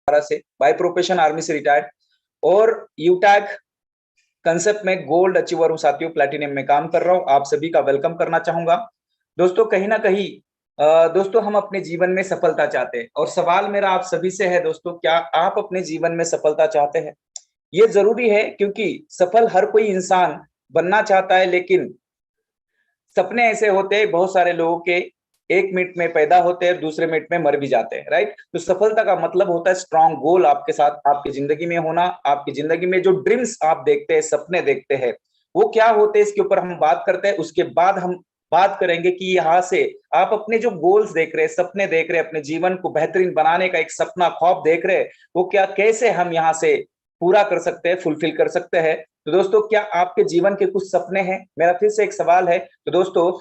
से, by profession army से retired और यूटैग कंसेप्ट में गोल्ड अचीवर हूं साथियों, प्लैटिनम में काम कर रहा हूं। आप सभी का वेलकम करना चाहूंगा। दोस्तों कहीं ना कहीं दोस्तों हम अपने जीवन में सफलता चाहते हैं और सवाल मेरा आप सभी से है दोस्तों, क्या आप अपने जीवन में सफलता चाहते हैं? ये जरूरी है क्योंकि सफल हर कोई इंसान बनना चाहता है, लेकिन सपने ऐसे होते हैं बहुत सारे लोगों के, एक मिनट में पैदा होते हैं, दूसरे मिनट में मर भी जाते हैं, राइट। तो सफलता का मतलब होता है स्ट्रॉन्ग गोल आपके साथ आपकी जिंदगी में होना। आपकी जिंदगी में जो ड्रीम्स आप देखते हैं, सपने देखते हैं, वो क्या होते हैं, इसके ऊपर हम बात करते हैं। उसके बाद हम बात करेंगे कि यहाँ से आप अपने जो गोल्स देख रहे हैं, सपने देख रहे हैं, अपने जीवन को बेहतरीन बनाने का एक सपना ख्वाब देख रहे हैं, वो क्या कैसे हम यहाँ से पूरा कर सकते हैं, फुलफिल कर सकते हैं। तो दोस्तों क्या आपके जीवन के कुछ सपने हैं? मेरा फिर से एक सवाल है। तो दोस्तों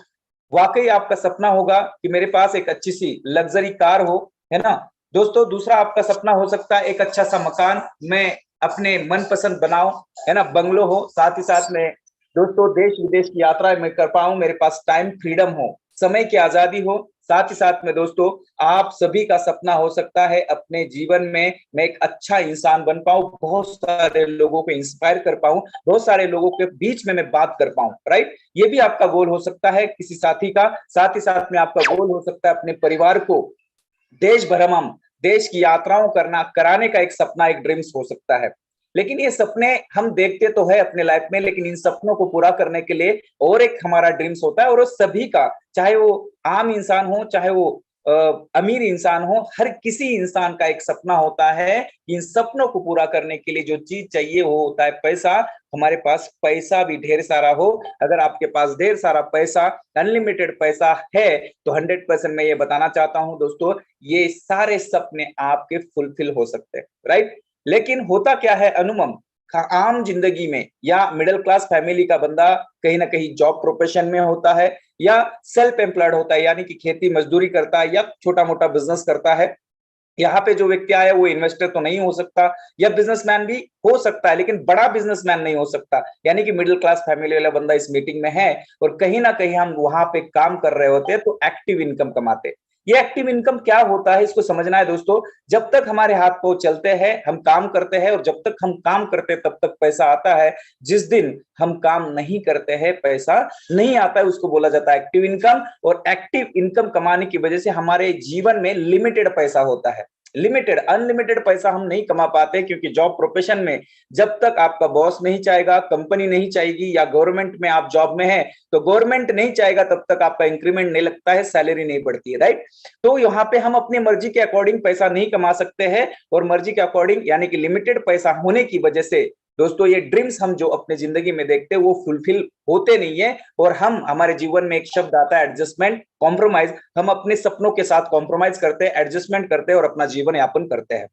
वाकई आपका सपना होगा कि मेरे पास एक अच्छी सी लग्जरी कार हो, है ना दोस्तों। दूसरा आपका सपना हो सकता है एक अच्छा सा मकान मैं अपने मनपसंद बनाऊं, है ना, बंगलो हो। साथ ही साथ में दोस्तों देश विदेश की यात्रा मैं कर पाऊं, मेरे पास टाइम फ्रीडम हो, समय की आजादी हो। साथ ही साथ में दोस्तों आप सभी का सपना हो सकता है अपने जीवन में मैं एक अच्छा इंसान बन पाऊं, बहुत सारे लोगों को इंस्पायर कर पाऊं, बहुत सारे लोगों के बीच में मैं बात कर पाऊं, राइट। ये भी आपका गोल हो सकता है किसी साथी का। साथ ही साथ में आपका गोल हो सकता है अपने परिवार को देश भ्रमण, देश की यात्राओं करना कराने का एक सपना, एक ड्रीम्स हो सकता है। लेकिन ये सपने हम देखते तो है अपने लाइफ में, लेकिन इन सपनों को पूरा करने के लिए और एक हमारा ड्रीम्स होता है, और वो सभी का, चाहे वो आम इंसान हो, चाहे वो अमीर इंसान हो, हर किसी इंसान का एक सपना होता है। इन सपनों को पूरा करने के लिए जो चीज चाहिए वो होता है पैसा। हमारे पास पैसा भी ढेर सारा हो। अगर आपके पास ढेर सारा पैसा, अनलिमिटेड पैसा है, तो 100% मैं ये बताना चाहता हूं दोस्तों, ये सारे सपने आपके फुलफिल हो सकते हैं, राइट। लेकिन होता क्या है अनुमम, आम जिंदगी में या मिडिल क्लास फैमिली का बंदा कहीं ना कहीं जॉब प्रोफेशन में होता है या सेल्फ एम्प्लॉयड होता है, यानी कि खेती मजदूरी करता है या छोटा मोटा बिजनेस करता है। यहाँ पे जो व्यक्ति आया वो इन्वेस्टर तो नहीं हो सकता, या बिजनेसमैन भी हो सकता है लेकिन बड़ा बिजनेसमैन नहीं हो सकता। यानी कि मिडिल क्लास फैमिली वाला बंदा इस मीटिंग में है और कहीं ना कहीं हम वहां पे काम कर रहे होते हैं, तो एक्टिव इनकम कमाते हैं। ये एक्टिव इनकम क्या होता है इसको समझना है दोस्तों। जब तक हमारे हाथ पांव चलते हैं हम काम करते हैं, और जब तक हम काम करते हैं तब तक पैसा आता है। जिस दिन हम काम नहीं करते हैं पैसा नहीं आता है, उसको बोला जाता है एक्टिव इनकम। और एक्टिव इनकम कमाने की वजह से हमारे जीवन में लिमिटेड पैसा होता है। लिमिटेड, अनलिमिटेड पैसा हम नहीं कमा पाते, क्योंकि जॉब प्रोफेशन में जब तक आपका बॉस नहीं चाहेगा, कंपनी नहीं चाहेगी, या गवर्नमेंट में आप जॉब में है तो गवर्नमेंट नहीं चाहेगा, तब तक आपका इंक्रीमेंट नहीं लगता है, सैलरी नहीं बढ़ती है, राइट। तो यहाँ पे हम अपनी मर्जी के अकॉर्डिंग पैसा नहीं कमा सकते हैं, और मर्जी के अकॉर्डिंग यानी कि लिमिटेड पैसा होने की वजह से दोस्तों ये ड्रीम्स हम जो अपने जिंदगी में देखते हैं वो फुलफिल होते नहीं है। और हम, हमारे जीवन में एक शब्द आता है एडजस्टमेंट, कॉम्प्रोमाइज। हम अपने सपनों के साथ कॉम्प्रोमाइज करते हैं, एडजस्टमेंट करते हैं और अपना जीवन यापन करते हैं,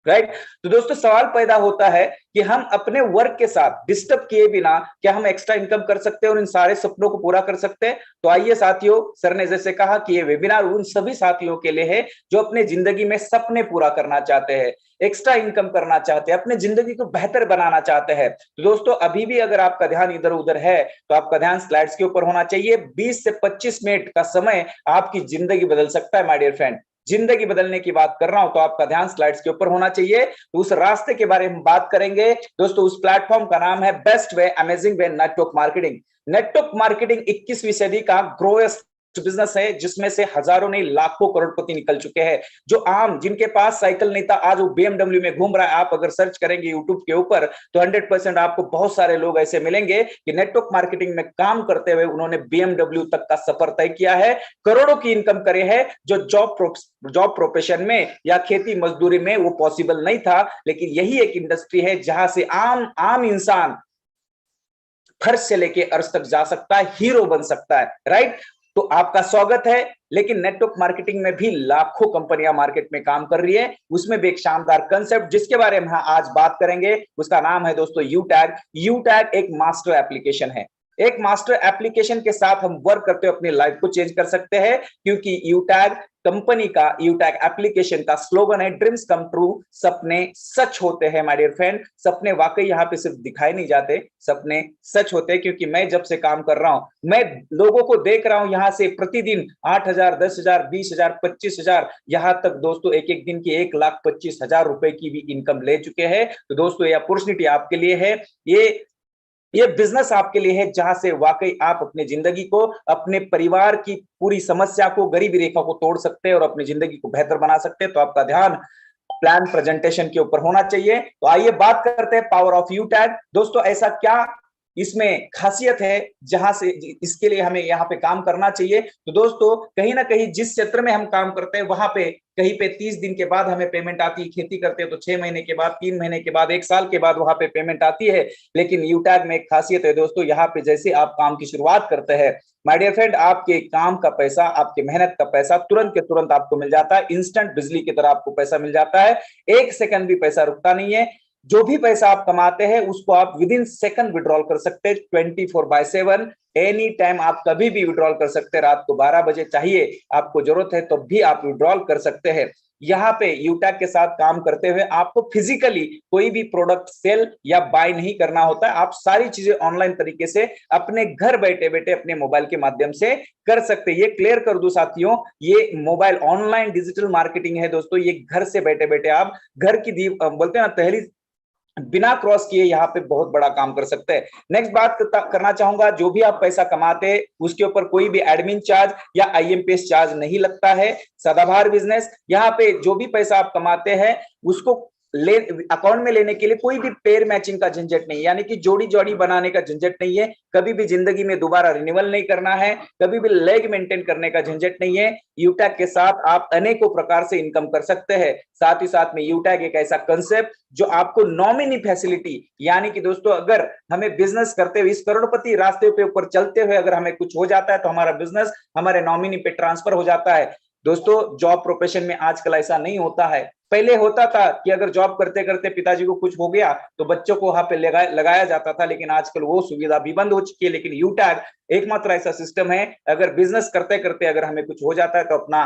राइट। तो दोस्तों सवाल पैदा होता है कि हम अपने वर्क के साथ डिस्टर्ब किए बिना क्या हम एक्स्ट्रा इनकम कर सकते हैं और इन सारे सपनों को पूरा कर सकते हैं? तो आइए साथियों, सर ने जैसे कहा कि ये वेबिनार उन सभी साथियों के लिए है जो अपने जिंदगी में सपने पूरा करना चाहते हैं, एक्स्ट्रा इनकम करना चाहते हैं, अपने जिंदगी को बेहतर बनाना चाहते हैं। तो दोस्तों अभी भी अगर आपका ध्यान इधर उधर है तो आपका ध्यान स्लाइड्स के ऊपर होना चाहिए। 20 से 25 मिनट का समय आपकी जिंदगी बदल सकता है माय डियर फ्रेंड। जिंदगी बदलने की बात कर रहा हूं तो आपका ध्यान स्लाइड्स के ऊपर होना चाहिए। तो उस रास्ते के बारे में बात करेंगे दोस्तों। उस प्लेटफॉर्म का नाम है बेस्ट वे, अमेजिंग वे, नेटवर्क मार्केटिंग। नेटवर्क मार्केटिंग 21वीं सदी का ग्रोएस्ट बिजनेस है, जिसमें से हजारों नहीं लाखों करोड़पति निकल चुके हैं। जो आम, जिनके पास साइकिल नहीं था, आज वो BMW में घूम रहा है। आप अगर सर्च करेंगे यूट्यूब के ऊपर तो 100% आपको बहुत सारे लोग ऐसे मिलेंगे कि नेटवर्क मार्केटिंग में काम करते हुए उन्होंने BMW तक का सफर तय किया है, करोड़ों की इनकम करे है, जो जॉब प्रोफेशन में या खेती मजदूरी में वो पॉसिबल नहीं था। लेकिन यही एक इंडस्ट्री है जहां से आम इंसान फर्श से लेके अर्श तक जा सकता है, हीरो बन सकता है, राइट। तो आपका स्वागत है। लेकिन नेटवर्क मार्केटिंग में भी लाखों कंपनियां मार्केट में काम कर रही है, उसमें भी एक शानदार कंसेप्ट जिसके बारे में आज बात करेंगे, उसका नाम है दोस्तों यूटैग। यूटैग एक मास्टर एप्लीकेशन है, एक मास्टर एप्लीकेशन के साथ हम वर्क करते हुए अपनी लाइफ को चेंज कर सकते हैं, क्योंकि यूटैग कंपनी का, यूटैग एप्लीकेशन का स्लोगन है ड्रीम्स कम ट्रू, सपने सच होते हैं। माय डियर फ्रेंड, सपने वाकई यहाँ पे सिर्फ दिखाए नहीं जाते, सपने सच होते हैं। क्योंकि मैं जब से काम कर रहा हूं, मैं लोगों को देख रहा हूं यहां से प्रतिदिन 8,000, 10,000, 20,000, 25,000, यहां तक दोस्तों एक एक दिन की 1,25,000 रुपए की भी इनकम ले चुके हैं। तो दोस्तों ये अपॉर्चुनिटी आपके लिए है, ये बिजनेस आपके लिए है, जहां से वाकई आप अपनी जिंदगी को, अपने परिवार की पूरी समस्या को, गरीबी रेखा को तोड़ सकते हैं और अपनी जिंदगी को बेहतर बना सकते हैं। तो आपका ध्यान प्लान प्रेजेंटेशन के ऊपर होना चाहिए। तो आइए बात करते हैं पावर ऑफ यूटैग। दोस्तों ऐसा क्या इसमें खासियत है जहां से इसके लिए हमें यहाँ पे काम करना चाहिए? तो दोस्तों कहीं ना कहीं जिस क्षेत्र में हम काम करते हैं वहां पे कहीं पे 30 दिन के बाद हमें पेमेंट आती है, खेती करते हैं तो 6 महीने के बाद, 3 महीने के बाद, 1 साल के बाद वहां पे पेमेंट आती है। लेकिन यूटैग में एक खासियत है दोस्तों, यहाँ पे जैसे आप काम की शुरुआत करते हैं, माय डियर फ्रेंड, आपके काम का पैसा, आपकी मेहनत का पैसा तुरंत के तुरंत आपको मिल जाता है। इंस्टेंट बिजली की तरह आपको पैसा मिल जाता है, एक सेकंड भी पैसा रुकता नहीं है। जो भी पैसा आप कमाते हैं उसको आप विद इन सेकंड विड्रॉल कर सकते हैं, 24/7, एनी टाइम आप कभी भी विड्रॉल कर सकते हैं। रात को 12 बजे चाहिए, आपको जरूरत है तो भी आप विड्रॉल कर सकते हैं। यहाँ पे यूटैग के साथ काम करते हुए आपको फिजिकली कोई भी प्रोडक्ट सेल या बाय नहीं करना होता है। आप सारी चीजें ऑनलाइन तरीके से अपने घर बैठे बैठे अपने मोबाइल के माध्यम से कर सकते हैं। ये क्लियर कर दूं साथियों, ये मोबाइल ऑनलाइन डिजिटल मार्केटिंग है दोस्तों। ये घर से बैठे बैठे आप घर की बोलते हैं ना पहली बिना क्रॉस किए यहाँ पे बहुत बड़ा काम कर सकते हैं। नेक्स्ट बात करना चाहूंगा, जो भी आप पैसा कमाते हैं उसके ऊपर कोई भी एडमिन चार्ज या आईएमपीएस चार्ज नहीं लगता है। सदाबहार बिजनेस, यहाँ पे जो भी पैसा आप कमाते हैं उसको ले अकाउंट में लेने के लिए कोई भी पेयर मैचिंग का झंझट नहीं, यानी कि जोड़ी जोड़ी बनाने का झंझट नहीं है। कभी भी जिंदगी में दोबारा रिन्यूअल नहीं करना है, कभी भी लेग मेंटेन करने का झंझट नहीं है। यूटैग के साथ आप अनेकों प्रकार से इनकम कर सकते हैं। साथ ही साथ में यूटैग एक ऐसा कंसेप्ट जो आपको नॉमिनी फैसिलिटी, यानी कि दोस्तों अगर हमें बिजनेस करते हुए इस करोड़पति रास्ते पे ऊपर चलते हुए अगर हमें कुछ हो जाता है तो हमारा बिजनेस हमारे नॉमिनी पे ट्रांसफर हो जाता है। दोस्तों जॉब प्रोफेशन में आजकल ऐसा नहीं होता है। पहले होता था कि अगर जॉब करते करते पिताजी को कुछ हो गया तो बच्चों को वहां पे लगाया जाता था, लेकिन आजकल वो सुविधा भी बंद हो चुकी है। लेकिन यूटैग एकमात्र ऐसा सिस्टम है, अगर बिजनेस करते करते अगर हमें कुछ हो जाता है तो अपना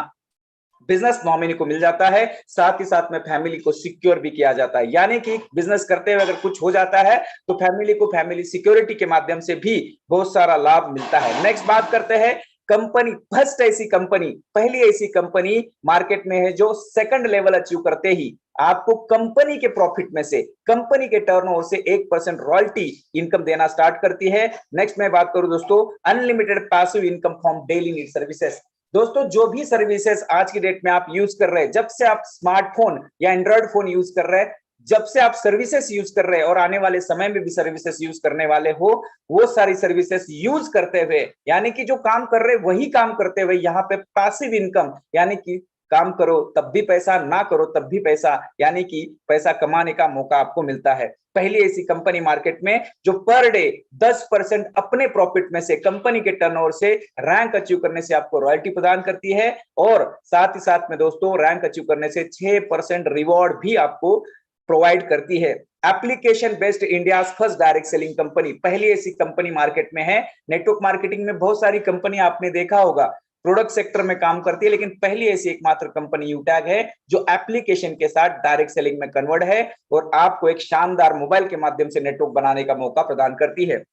बिजनेस नॉमिनी को मिल जाता है, साथ ही साथ में फैमिली को सिक्योर भी किया जाता है। यानी कि बिजनेस करते हुए अगर कुछ हो जाता है तो फैमिली को फैमिली सिक्योरिटी के माध्यम से भी बहुत सारा लाभ मिलता है। नेक्स्ट बात करते हैं कंपनी, फर्स्ट ऐसी कंपनी, पहली ऐसी कंपनी मार्केट में है जो सेकंड लेवल अचीव करते ही आपको कंपनी के प्रॉफिट में से, कंपनी के टर्नओवर से 1% रॉयल्टी इनकम देना स्टार्ट करती है। नेक्स्ट मैं बात करूं दोस्तों unlimited passive income from daily need services. दोस्तों जो भी सर्विसेज आज की डेट में आप यूज कर रहे हैं, जब से आप स्मार्टफोन या एंड्रॉइड फोन यूज कर रहे हैं, जब से आप सर्विसेज यूज कर रहे हैं और आने वाले समय में भी सर्विसेज यूज करने वाले हो, वो सारी सर्विसेज यूज करते हुए, यानी कि जो काम कर रहे वही काम करते हुए यहाँ पे पैसिव इनकम, यानी कि काम करो तब भी पैसा, ना करो तब भी पैसा, यानी कि पैसा कमाने का मौका आपको मिलता है। पहली ऐसी कंपनी मार्केट में जो पर डे 10% अपने प्रॉफिट में से, कंपनी के टर्नओवर से रैंक अचीव करने से आपको रॉयल्टी प्रदान करती है, और साथ ही साथ में दोस्तों रैंक अचीव करने से 6% रिवॉर्ड भी आपको प्रोवाइड करती है। Application based India first direct selling company, पहली ऐसी कंपनी मार्केट में है। नेटवर्क मार्केटिंग में बहुत सारी कंपनी आपने देखा होगा प्रोडक्ट सेक्टर में काम करती है, लेकिन पहली ऐसी एकमात्र कंपनी यूटैग है जो एप्लीकेशन के साथ डायरेक्ट सेलिंग में कन्वर्ट है और आपको एक शानदार मोबाइल के माध्यम से नेटवर्क बनाने का मौका प्रदान करती है।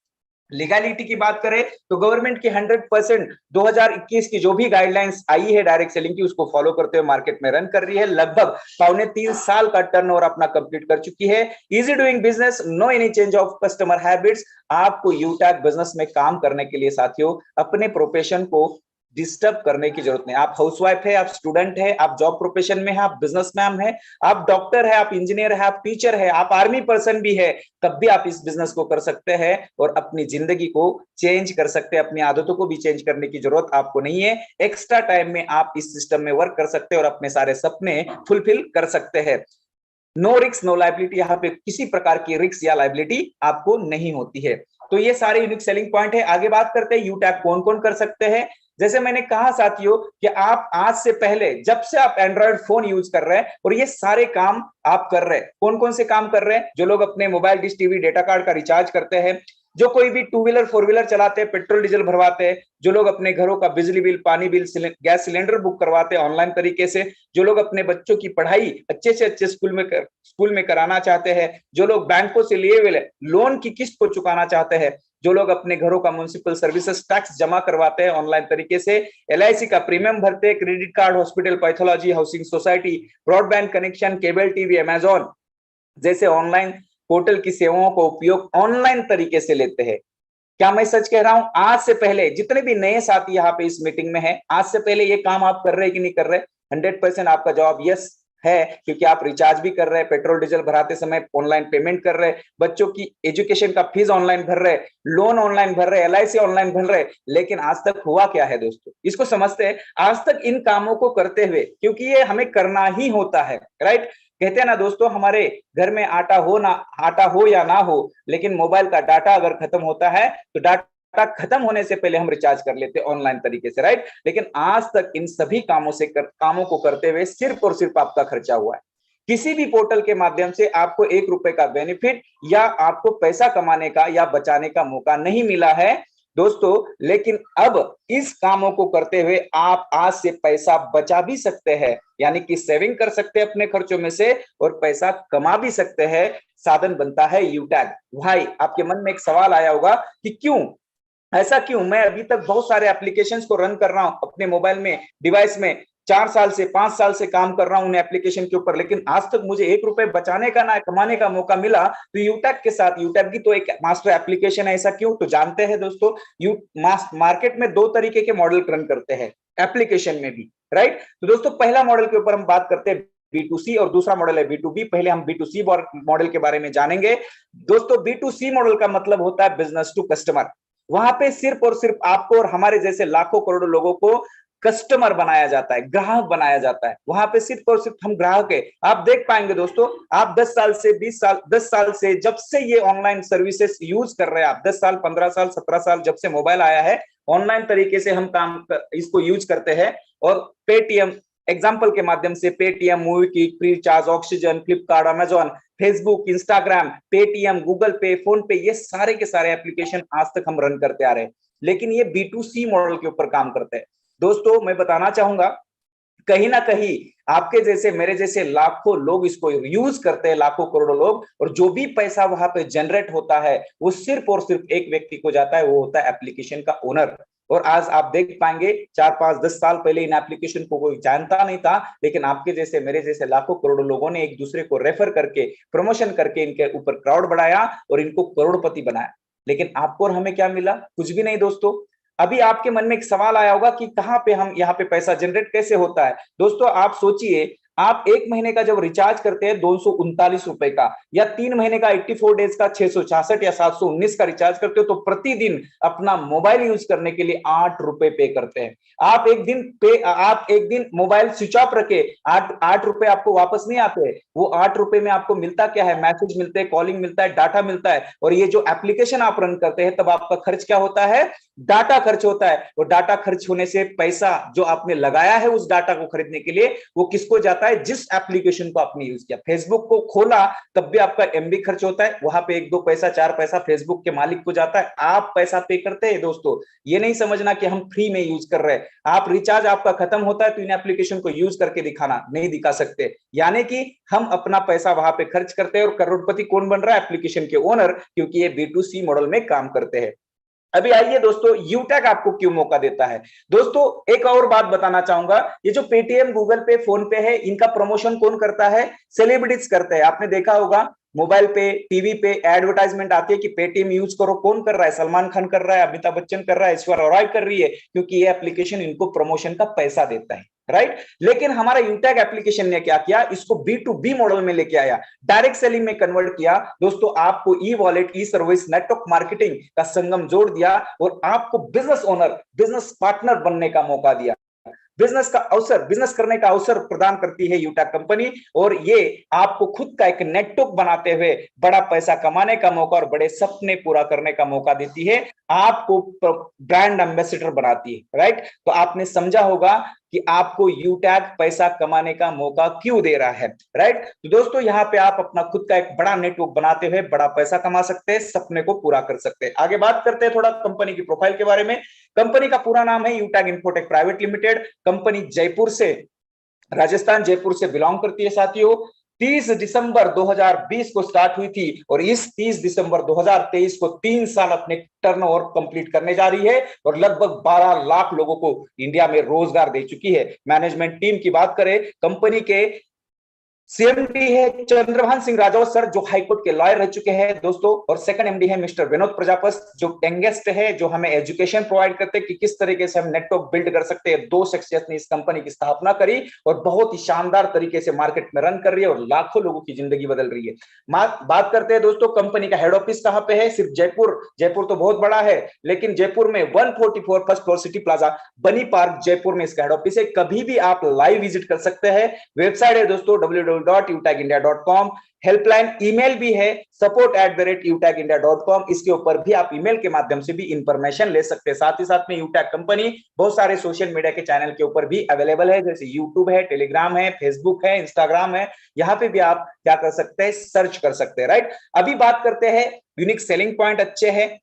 लीगैलिटी की बात करें तो गवर्नमेंट की 100% 2021 की जो भी गाइडलाइंस आई है डायरेक्ट सेलिंग की, उसको फॉलो करते हुए मार्केट में रन कर रही है। लगभग 3.25 साल का टर्नओवर अपना कंप्लीट कर चुकी है। Easy doing business, no any change of customer habits. आपको यूटैग बिजनेस में काम करने के लिए साथियों अपने प्रोफेशन को डिस्टर्ब करने की जरूरत नहीं। आप हाउसवाइफ है, आप स्टूडेंट है, आप जॉब प्रोफेशन में है, आप बिजनेसमैन है, आप डॉक्टर है, आप इंजीनियर है, आप टीचर है, आप आर्मी पर्सन भी है, तब भी आप इस बिजनेस को कर सकते हैं और अपनी जिंदगी को चेंज कर सकते हैं। अपनी आदतों को भी चेंज करने की जरूरत आपको नहीं है। एक्स्ट्रा टाइम में आप इस सिस्टम में वर्क कर सकते हैं और अपने सारे सपने फुलफिल कर सकते हैं। नो रिस्क नो लाइबिलिटी, यहाँ पे किसी प्रकार की रिस्क या लाइबिलिटी आपको नहीं होती है। तो ये सारे यूनिक सेलिंग पॉइंट है। आगे बात करते हैं यूटैग कौन कौन कर सकते हैं। जैसे मैंने कहा साथियों कि आप आज से पहले जब से आप एंड्रॉइड फोन यूज कर रहे हैं और ये सारे काम आप कर रहे हैं, कौन कौन से काम कर रहे हैं? जो लोग अपने mobile dish TV data card का रिचार्ज करते हैं, जो कोई भी टू व्हीलर फोर व्हीलर चलाते हैं, पेट्रोल डीजल भरवाते हैं, जो लोग अपने घरों का बिजली बिल, पानी बिल, गैस सिलेंडर बुक करवाते हैं ऑनलाइन तरीके से, जो लोग अपने बच्चों की पढ़ाई अच्छे से अच्छे स्कूल में कराना चाहते हैं, जो लोग बैंकों से लिए हुए लोन की किस्त को चुकाना चाहते हैं, जो लोग अपने घरों का म्युनिसिपल सर्विसेज टैक्स जमा करवाते हैं ऑनलाइन तरीके से, एलआईसी का प्रीमियम भरते हैं, credit card, hospital, pathology, housing society, broadband connection, cable TV, Amazon जैसे ऑनलाइन पोर्टल की सेवाओं का उपयोग ऑनलाइन तरीके से लेते हैं। क्या मैं सच कह रहा हूं? आज से पहले जितने भी नए साथी यहाँ पे इस मीटिंग में हैं, आज से पहले ये काम आप कर रहे हैं कि नहीं कर रहे? 100% आपका जवाब यस है, क्योंकि आप रिचार्ज भी कर रहे हैं, पेट्रोल डीजल भराते समय ऑनलाइन पेमेंट कर रहे हैं, बच्चों की एजुकेशन का फीस ऑनलाइन भर रहे हैं, लोन ऑनलाइन भर रहे हैं, एलआईसी ऑनलाइन भर रहे हैं। लेकिन आज तक हुआ क्या है दोस्तों? इसको समझते हैं। आज तक इन कामों को करते हुए, क्योंकि ये हमें करना ही होता है, राइट? कहते हैं ना दोस्तों, हमारे घर में आटा हो या ना हो, लेकिन मोबाइल का डाटा अगर खत्म होता है तो डाटा खत्म होने से पहले हम रिचार्ज कर लेते हैं ऑनलाइन तरीके से, राइट? लेकिन आज तक इन सभी कामों को करते हुए सिर्फ और सिर्फ आपका खर्चा हुआ है। किसी भी पोर्टल के माध्यम से आपको 1 रुपए का बेनिफिट या आपको पैसा कमाने का या बचाने का मौका नहीं मिला है दोस्तों। लेकिन अब इस कामों को करते हुए आप आज से पैसा बचा भी सकते हैं, यानी कि सेविंग कर सकते हैं अपने खर्चों में से और पैसा कमा भी सकते हैं। साधन बनता है यूटैग। भाई, आपके मन में एक सवाल आया होगा कि क्यों, ऐसा क्यों? मैं अभी तक बहुत सारे एप्लीकेशंस को रन कर रहा हूं अपने मोबाइल में, डिवाइस में, 4 साल से 5 साल से काम कर रहा हूं उन एप्लीकेशन के ऊपर, लेकिन आज तक मुझे 1 रुपए बचाने का ना कमाने का मौका मिला। तो यूटैग के साथ, यूटैग की तो एक मास्टर एप्लीकेशन है, ऐसा क्यों? तो जानते हैं दोस्तों, मार्केट में 2 तरीके के मॉडल रन करते हैं एप्लीकेशन में भी, राइट? तो दोस्तों, पहला मॉडल के ऊपर हम बात करते हैं B2C और दूसरा मॉडल है B2B। पहले हम B2C मॉडल के बारे में जानेंगे। दोस्तों, B2C मॉडल का मतलब होता है बिजनेस टू कस्टमर। वहां पे सिर्फ और सिर्फ आपको और हमारे जैसे लाखों करोड़ों लोगों को कस्टमर बनाया जाता है, ग्राहक बनाया जाता है। वहां पे सिर्फ और सिर्फ हम ग्राहक है। आप देख पाएंगे दोस्तों, आप 10 साल से 20 साल, 10 साल से जब से ये ऑनलाइन सर्विसेज यूज कर रहे हैं, आप 10 साल, 15 साल, 17 साल जब से मोबाइल आया है, ऑनलाइन तरीके से हम इसको यूज करते हैं। और पेटीएम एग्जाम्पल के माध्यम से पेटीएम, मूवी की free charge, oxygen, Flipkart, Amazon, Facebook, Instagram, Paytm, Google पे, फोन पे, ये सारे के सारे एप्लीकेशन आज तक हम रन करते आ रहे हैं। लेकिन ये B2C मॉडल के ऊपर काम करते हैं। दोस्तों, मैं बताना चाहूंगा, कहीं ना कहीं आपके जैसे मेरे जैसे लाखों लोग इसको यूज करते हैं, लाखों करोड़ों लोग, और जो भी पैसा वहां पे जनरेट होता है वो सिर्फ और सिर्फ एक व्यक्ति को जाता है, वो होता है एप्लीकेशन का ओनर। और आज आप देख पाएंगे 4, 5, 10 साल पहले इन एप्लीकेशन को कोई जानता नहीं था, लेकिन आपके जैसे मेरे जैसे लाखों करोड़ों लोगों ने एक दूसरे को रेफर करके, प्रमोशन करके इनके ऊपर क्राउड बढ़ाया और इनको करोड़पति बनाया। लेकिन आपको और हमें क्या मिला? कुछ भी नहीं दोस्तों। अभी आपके मन में एक सवाल आया होगा कि कहां पे हम यहाँ पे पैसा जनरेट कैसे होता है? दोस्तों, आप सोचिए, आप 1 महीने का जब रिचार्ज करते हैं 239 रुपए का, या 3 महीने का 84 डेज का 666 या 719 का रिचार्ज करते हो, तो प्रतिदिन अपना मोबाइल यूज करने के लिए 8 रुपए पे करते हैं। आप एक दिन मोबाइल स्विच ऑफ रखे, 8 रुपए आपको वापस नहीं आते। वो 8 रुपए में आपको मिलता क्या है? मैसेज मिलते हैं, कॉलिंग मिलता है, डाटा मिलता है। और ये जो एप्लीकेशन आप रन करते हैं, तब आपका खर्च क्या होता है? डाटा खर्च होता है। और डाटा खर्च होने से पैसा जो आपने लगाया है उस डाटा को खरीदने के लिए, वो किसको जाता है? जिस एप्लीकेशन को आपने यूज किया। फेसबुक को खोला तब भी आपका एमबी खर्च होता है, वहां पे 1-2 पैसा, 4 पैसा फेसबुक के मालिक को जाता है। आप पैसा पे करते हैं दोस्तों। ये नहीं समझना कि हम फ्री में यूज कर रहे हैं। आप रिचार्ज आपका खत्म होता है तो इन एप्लीकेशन को यूज करके दिखाना, नहीं दिखा सकते। यानी कि हम अपना पैसा वहां पे खर्च करते हैं। और करोड़पति कौन बन रहा है? एप्लीकेशन के ओनर, क्योंकि ये B2C मॉडल में काम करते हैं। अभी आइए दोस्तों, यूटैग आपको क्यों मौका देता है? दोस्तों, एक और बात बताना चाहूंगा, ये जो पेटीएम, गूगल पे, फोन पे है, इनका प्रमोशन कौन करता है? सेलिब्रिटीज करते हैं। आपने देखा होगा मोबाइल पे, टीवी पे एडवर्टाइजमेंट आती है कि पेटीएम यूज करो। कौन कर रहा है? सलमान खान कर रहा है, अमिताभ बच्चन कर रहा है, ऐश्वर्या राय कर रही है, क्योंकि ये एप्लीकेशन इनको प्रमोशन का पैसा देता है, राइट? लेकिन हमारा यूटैग एप्लीकेशन ने क्या किया? इसको B2B मॉडल में लेके आया, डायरेक्ट सेलिंग में कन्वर्ट किया। दोस्तों, आपको ई वॉलेट, ई सर्विस, नेटवर्क मार्केटिंग का संगम जोड़ दिया और आपको बिजनेस ओनर, बिजनेस पार्टनर बनने का मौका दिया। बिजनेस करने का अवसर प्रदान करती है यूटैग कंपनी। और ये आपको खुद का एक नेटवर्क बनाते हुए बड़ा पैसा कमाने का मौका और बड़े सपने पूरा करने का मौका देती है। आपको ब्रांड एम्बेसडर बनाती है, राइट? तो आपने समझा होगा कि आपको यूटैग पैसा कमाने का मौका क्यों दे रहा है, राइट। तो दोस्तों यहाँ पे आप अपना खुद का एक बड़ा नेटवर्क बनाते हुए बड़ा पैसा कमा सकते हैं, सपने को पूरा कर सकते हैं। आगे बात करते हैं थोड़ा कंपनी की प्रोफाइल के बारे में। कंपनी का पूरा नाम है Utag Infotech private limited. Company Jaipur से, राजस्थान जयपुर से बिलोंग करती है साथियों। 30 दिसंबर 2020 को स्टार्ट हुई थी और इस 30 दिसंबर 2023 को 3 साल अपने टर्नओवर कंप्लीट करने जा रही है और लगभग 12 लाख लोगों को इंडिया में रोजगार दे चुकी है। मैनेजमेंट टीम की बात करें, कंपनी के सीएमडी है चंद्रभान सिंह राठौर सर, जो हाईकोर्ट के लॉयर रह चुके हैं दोस्तों, और सेकंड एमडी है मिस्टर विनोद प्रजापति, जो यंगेस्ट है, जो हमें एजुकेशन प्रोवाइड करते हैं कि किस तरीके से हम नेटवर्क बिल्ड कर सकते हैं। 2 शख्सियत ने इस कंपनी की स्थापना करी और बहुत ही शानदार तरीके से मार्केट में रन कर रही है और लाखों लोगों की जिंदगी बदल रही है। बात करते हैं दोस्तों कंपनी का हेड ऑफिस कहां पे है। सिर्फ जयपुर, जयपुर तो बहुत बड़ा है, लेकिन जयपुर में 144 फर्स्ट फ्लोर सिटी प्लाजा बनी पार्क जयपुर में इसका हेड ऑफिस है। कभी भी आप लाइव विजिट कर सकते हैं। वेबसाइट है दोस्तों www.utagindia.com। हेल्पलाइन ईमेल भी है support@utagindia.com। इसके ऊपर भी आप ईमेल के माध्यम से भी इंफॉर्मेशन ले सकते हैं। साथ ही साथ में यूटैग कंपनी बहुत सारे सोशल मीडिया के चैनल के ऊपर भी अवेलेबल है, जैसे यूट्यूब है, टेलीग्राम है, फेसबुक है, इंस्टाग्राम है। यहाँ पे भी आप क्या कर सकते हैं, सर्च कर सकते हैं, राइट। अभी बात करते हैं यूनिक सेलिंग पॉइंट अच्छे हैं,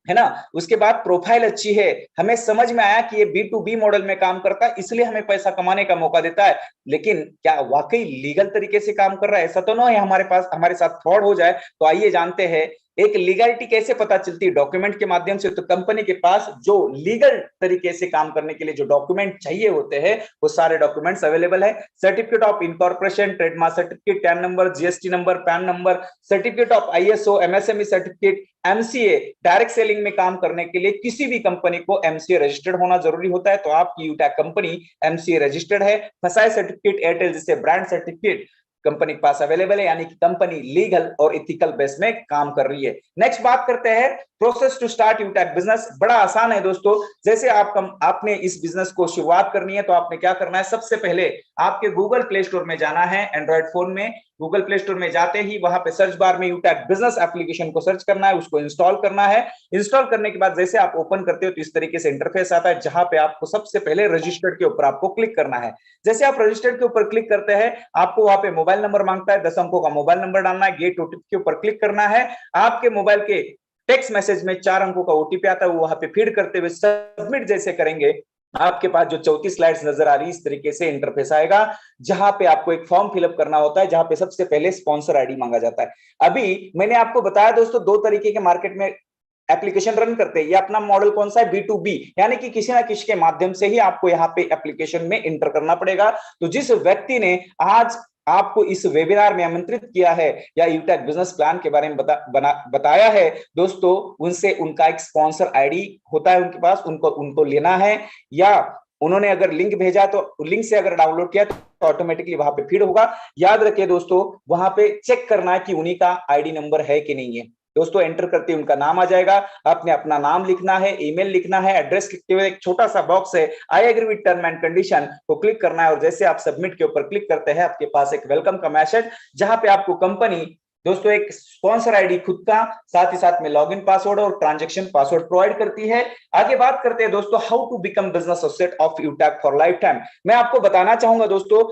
है ना। उसके बाद प्रोफाइल अच्छी है। हमें समझ में आया कि ये B2B मॉडल में काम करता है, इसलिए हमें पैसा कमाने का मौका देता है। लेकिन क्या वाकई लीगल तरीके से काम कर रहा है? ऐसा तो ना है हमारे साथ फ्रॉड हो जाए। तो आइए जानते हैं एक लीगलिटी कैसे पता चलती है, डॉक्यूमेंट के माध्यम से। तो कंपनी के पास जो लीगल तरीके से काम करने के लिए जो डॉक्यूमेंट चाहिए होते हैं, वो सारे डॉक्यूमेंट्स अवेलेबल है। Certificate of incorporation, trademark certificate, tan number, GST number, pan number, certificate of ISO, MSME certificate, MCA। Direct selling में काम करने के लिए किसी भी कंपनी को MCA रजिस्टर्ड होना जरूरी होता है, तो आपकी यूटैग कंपनी MCA रजिस्टर्ड है। फसाई सर्टिफिकेट, एयरटेल जिससे ब्रांड सर्टिफिकेट कंपनी के पास अवेलेबल है, यानी कि कंपनी लीगल और इथिकल बेस में काम कर रही है। नेक्स्ट बात करते हैं प्रोसेस टू स्टार्ट यूटैग बिजनेस। बड़ा आसान है दोस्तों। जैसे आपने इस बिजनेस को शुरुआत करनी है तो आपने क्या करना है, सबसे पहले आपके गूगल प्ले स्टोर में जाना है। एंड्रॉइड फोन में गूगल प्ले स्टोर में जाते ही वहां पे सर्च बार में यूटैग बिजनेस एप्लीकेशन को सर्च करना है, उसको इंस्टॉल करना है। इंस्टॉल करने के बाद जैसे आप ओपन करते हो तो इस तरीके से इंटरफेस आता है, जहां पे आपको सबसे पहले रजिस्टर्ड के ऊपर आपको क्लिक करना है। जैसे आप रजिस्टर्ड के ऊपर क्लिक करते हैं, आपको वहां पे मोबाइल नंबर मांगता है, 10 अंकों का मोबाइल नंबर डालना है, गेट ओटीपी के ऊपर क्लिक करना है। आपके मोबाइल के टेक्स्ट मैसेज में 4 अंकों का ओटीपी आता है, वो वहां पे फीड करते हुए सबमिट जैसे करेंगे, आपके पास जो 34 स्लाइड्स नजर आ रही है, इस तरीके से इंटरफेस आएगा, जहां पे आपको एक फॉर्म फिलअप करना होता है, जहां पे सबसे पहले स्पॉन्सर आईडी मांगा जाता है। अभी मैंने आपको बताया दोस्तों, 2 तरीके के मार्केट में एप्लीकेशन रन करते हैं। ये अपना मॉडल कौन सा है, B2B, यानी कि किसी ना किसी के माध्यम से ही आपको यहाँ पे एप्लीकेशन में इंटर करना पड़ेगा। तो जिस व्यक्ति ने आज आपको इस वेबिनार में आमंत्रित किया है या यूटैग बिजनेस प्लान के बारे में बताया है दोस्तों, उनसे उनका एक स्पॉन्सर आईडी होता है उनके पास, उनको लेना है, या उन्होंने अगर लिंक भेजा तो लिंक से अगर डाउनलोड किया तो ऑटोमेटिकली वहां पे फीड होगा। याद रखिए दोस्तों, वहां पे चेक करना है कि उन्हीं का आईडी नंबर है कि नहीं है। दोस्तों एंटर करते ही उनका नाम आ जाएगा, आपने अपना नाम लिखना है, ईमेल लिखना है, एड्रेस लिखते हुए एक छोटा सा बॉक्स है I agree with term and condition को क्लिक करना है। और जैसे आप सबमिट के ऊपर क्लिक करते हैं, आपके पास एक वेलकम का मैसेज, जहां पे आपको कंपनी दोस्तों एक स्पॉन्सर आईडी खुद का, साथ ही साथ में लॉगिन पासवर्ड और ट्रांजैक्शन पासवर्ड प्रोवाइड करती है। आगे बात करते हैं दोस्तों how to become business associate of Utag for life time. मैं आपको बताना चाहूंगा दोस्तों,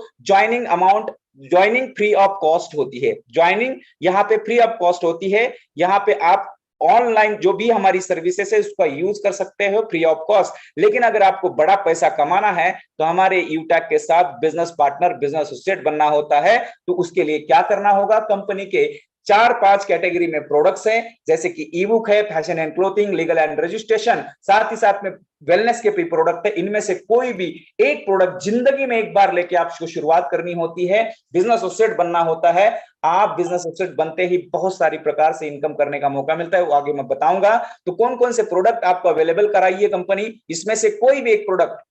ज्वाइनिंग फ्री ऑफ कॉस्ट होती है। ज्वाइनिंग यहाँ पे फ्री ऑफ कॉस्ट होती है। यहाँ पे आप ऑनलाइन जो भी हमारी सर्विसेज है उसका यूज कर सकते हो फ्री ऑफ कॉस्ट। लेकिन अगर आपको बड़ा पैसा कमाना है तो हमारे यूटैग के साथ बिजनेस पार्टनर, बिजनेस एसोसिएट बनना होता है। तो उसके लिए क्या करना होगा, कंपनी के 4-5 कैटेगरी में प्रोडक्ट्स हैं, जैसे कि ई बुक है, fashion and clothing, legal and registration, साथ ही साथ में वेलनेस के भी प्रोडक्ट है। इनमें से कोई भी एक प्रोडक्ट जिंदगी में एक बार लेके आपको शुरुआत करनी होती है, बिजनेस एसोसिएट बनना होता है। आप बिजनेस एसोसिएट बनते ही बहुत सारी प्रकार से इनकम करने का मौका मिलता है, वो आगे मैं बताऊंगा। तो कौन कौन से प्रोडक्ट आपको अवेलेबल कराइए कंपनी, इसमें से कोई भी एक प्रोडक्ट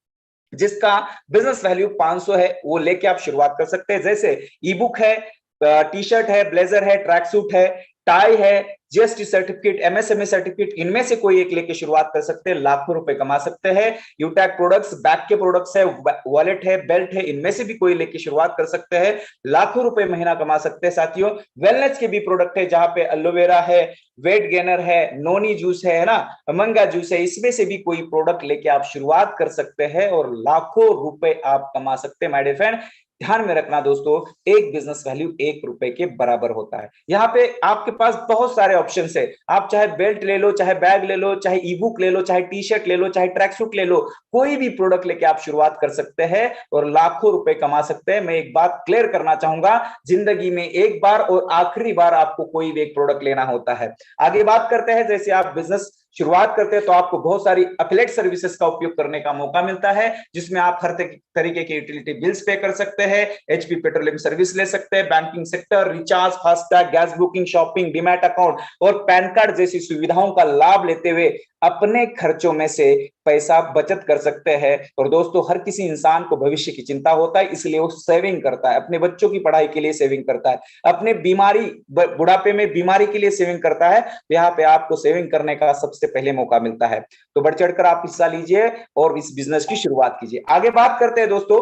जिसका बिजनेस वैल्यू 500 है वो लेके आप शुरुआत कर सकते हैं। जैसे ई बुक है, टी शर्ट है, ब्लेजर है, ट्रैक सूट है, टाई है, जीएसटी सर्टिफिकेट, एमएसएमई सर्टिफिकेट, इनमें से कोई एक लेके शुरुआत कर सकते हैं, लाखों रुपए कमा सकते हैं। यूटैग प्रोडक्ट्स, बैग के प्रोडक्ट्स है, वॉलेट है, बेल्ट है, इनमें से भी कोई लेके शुरुआत कर सकते हैं, लाखों रुपए महीना कमा सकते हैं। साथियों, वेलनेस के भी प्रोडक्ट है, जहां पे एलोवेरा है, वेट गेनर है, नोनी जूस है ना, मंगा जूस है, इसमें से भी कोई प्रोडक्ट लेके आप शुरुआत कर सकते हैं और लाखों रुपए आप कमा सकते हैं। माय डियर फ्रेंड, ध्यान में रखना दोस्तों, एक बिजनेस वैल्यू 1 रुपए के बराबर होता है। यहाँ पे आपके पास बहुत सारे ऑप्शंस है, आप चाहे बेल्ट ले लो, चाहे बैग ले लो, चाहे ई बुक ले लो, चाहे टी शर्ट ले लो, चाहे ट्रैक सूट ले लो, कोई भी प्रोडक्ट लेके आप शुरुआत कर सकते हैं और लाखों रुपए कमा सकते हैं। मैं एक बात क्लियर करना चाहूंगा, जिंदगी में एक बार और आखिरी बार आपको कोई भी एक प्रोडक्ट लेना होता है। आगे बात करते हैं, जैसे आप बिजनेस शुरुआत करते हैं तो आपको बहुत सारी अफिलिएट सर्विसेज का उपयोग करने का मौका मिलता है, जिसमें आप हर तरीके के यूटिलिटी बिल्स पे कर सकते हैं, एचपी पेट्रोलियम सर्विस ले सकते हैं, banking sector, recharge, FASTag, gas booking, shopping, demat account और पैन कार्ड जैसी सुविधाओं का लाभ लेते हुए अपने खर्चों में से पैसा बचत कर सकते हैं। और दोस्तों, हर किसी इंसान को भविष्य की चिंता होता है, इसलिए वो सेविंग करता है, अपने बच्चों की पढ़ाई के लिए सेविंग करता है, अपने बीमारी बुढ़ापे में बीमारी के लिए सेविंग करता है। यहाँ पे आपको सेविंग करने का सबसे पहले मौका मिलता है, तो बढ़ चढ़कर आप हिस्सा लीजिए और इस बिजनेस की शुरुआत कीजिए। आगे बात करते हैं दोस्तों,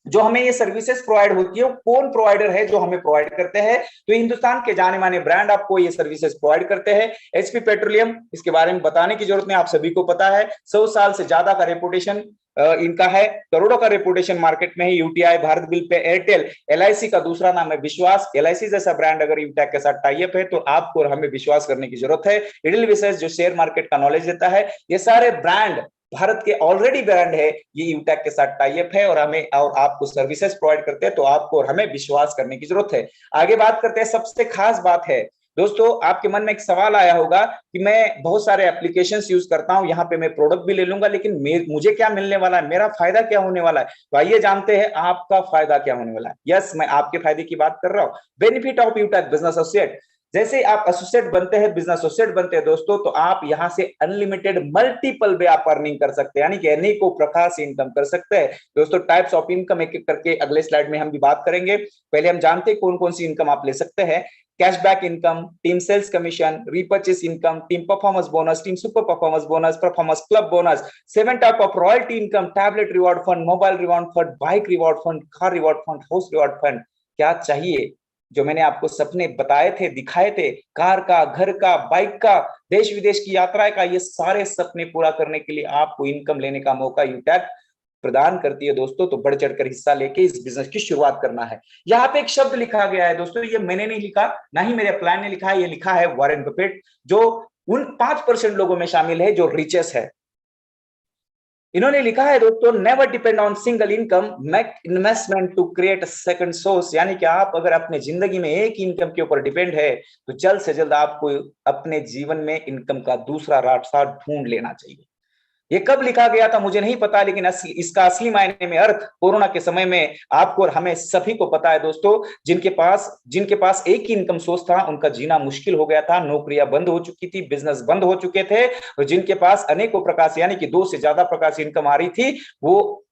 जो हमें ये सर्विसेज प्रोवाइड होती है, कौन प्रोवाइडर है जो हमें प्रोवाइड करते हैं? तो हिंदुस्तान के जाने माने ब्रांड आपको ये सर्विसेज प्रोवाइड करते हैं। एचपी पेट्रोलियम, इसके बारे में बताने की जरूरत नहीं, आप सभी को पता है, 100 साल से ज्यादा का रेपुटेशन इनका है, करोड़ों का रेपुटेशन मार्केट में है। UTI, Bharat bill pay, Airtel, LIC का दूसरा नाम है विश्वास। एलआईसी जैसा ब्रांड अगर यूटैग के साथ टाई अप है तो आपको और हमें विश्वास करने की जरूरत है। इडलविसेस जो शेयर मार्केट का नॉलेज देता है, ये सारे ब्रांड भारत के ऑलरेडी ब्रांड है, ये यूटैग के साथ टाई अप है और हमें और आपको सर्विसेज प्रोवाइड करते हैं, तो आपको और हमें विश्वास करने की जरूरत है। आगे बात करते हैं, सबसे खास बात है दोस्तों, आपके मन में एक सवाल आया होगा कि मैं बहुत सारे एप्लीकेशंस यूज करता हूं, यहाँ पे मैं प्रोडक्ट भी ले लूंगा, लेकिन मुझे क्या मिलने वाला है, मेरा फायदा क्या होने वाला है? तो आइए जानते हैं आपका फायदा क्या होने वाला है। यस, मैं आपके फायदे की बात कर रहा हूं। बेनिफिट ऑफ यूटैग बिजनेस एसोसिएट, जैसे आप एसोसिएट बनते हैं, बिजनेस एसोसिएट बनते हैं दोस्तों, तो आप यहां से अनलिमिटेड मल्टीपल वे आप अर्निंग कर सकते हैं, यानी कि अनेकों प्रकार से इनकम कर सकते हैं। दोस्तों, टाइप्स ऑफ इनकम एक एक करके अगले स्लाइड में हम भी बात करेंगे। पहले हम जानते हैं कौन कौन सी इनकम आप ले सकते हैं। Cashback income, team sales commission, repurchase income, team performance bonus, team super performance bonus, performance club bonus, 7 type of royalty income, tablet reward fund, mobile reward fund, bike reward fund, car reward fund, house reward fund. क्या चाहिए? जो मैंने आपको सपने बताए थे, दिखाए थे, कार का, घर का, बाइक का, देश विदेश की यात्रा का, ये सारे सपने पूरा करने के लिए आपको इनकम लेने का मौका यूटैग प्रदान करती है दोस्तों। तो बढ़ चढ़कर हिस्सा लेके इस बिजनेस की शुरुआत करना है। यहाँ पे एक शब्द लिखा गया है दोस्तों, ये मैंने नहीं लिखा, ना ही मेरे प्लान ने लिखा है, ये लिखा है वॉरेन बफेट, जो उन 5% लोगों में शामिल है जो रिचेस्ट है। इन्होंने लिखा है दोस्तों, never depend on single income, make investment to create a second source. यानी कि आप अगर अपने जिंदगी में एक इनकम के ऊपर डिपेंड है तो जल्द से जल्द आपको अपने जीवन में इनकम का दूसरा रास्ता ढूंढ लेना चाहिए। ये कब लिखा गया था मुझे नहीं पता, लेकिन इसका असली मायने में अर्थ कोरोना के समय में आपको और हमें सभी को पता है दोस्तों। जिनके पास एक ही इनकम सोर्स था, उनका जीना मुश्किल हो गया था, नौकरियां बंद हो चुकी थी, बिजनेस बंद हो चुके थे, और जिनके पास अनेकों प्रकार से यानी कि 2 से ज्यादा प्रकार से इनकम आ रही थी, वो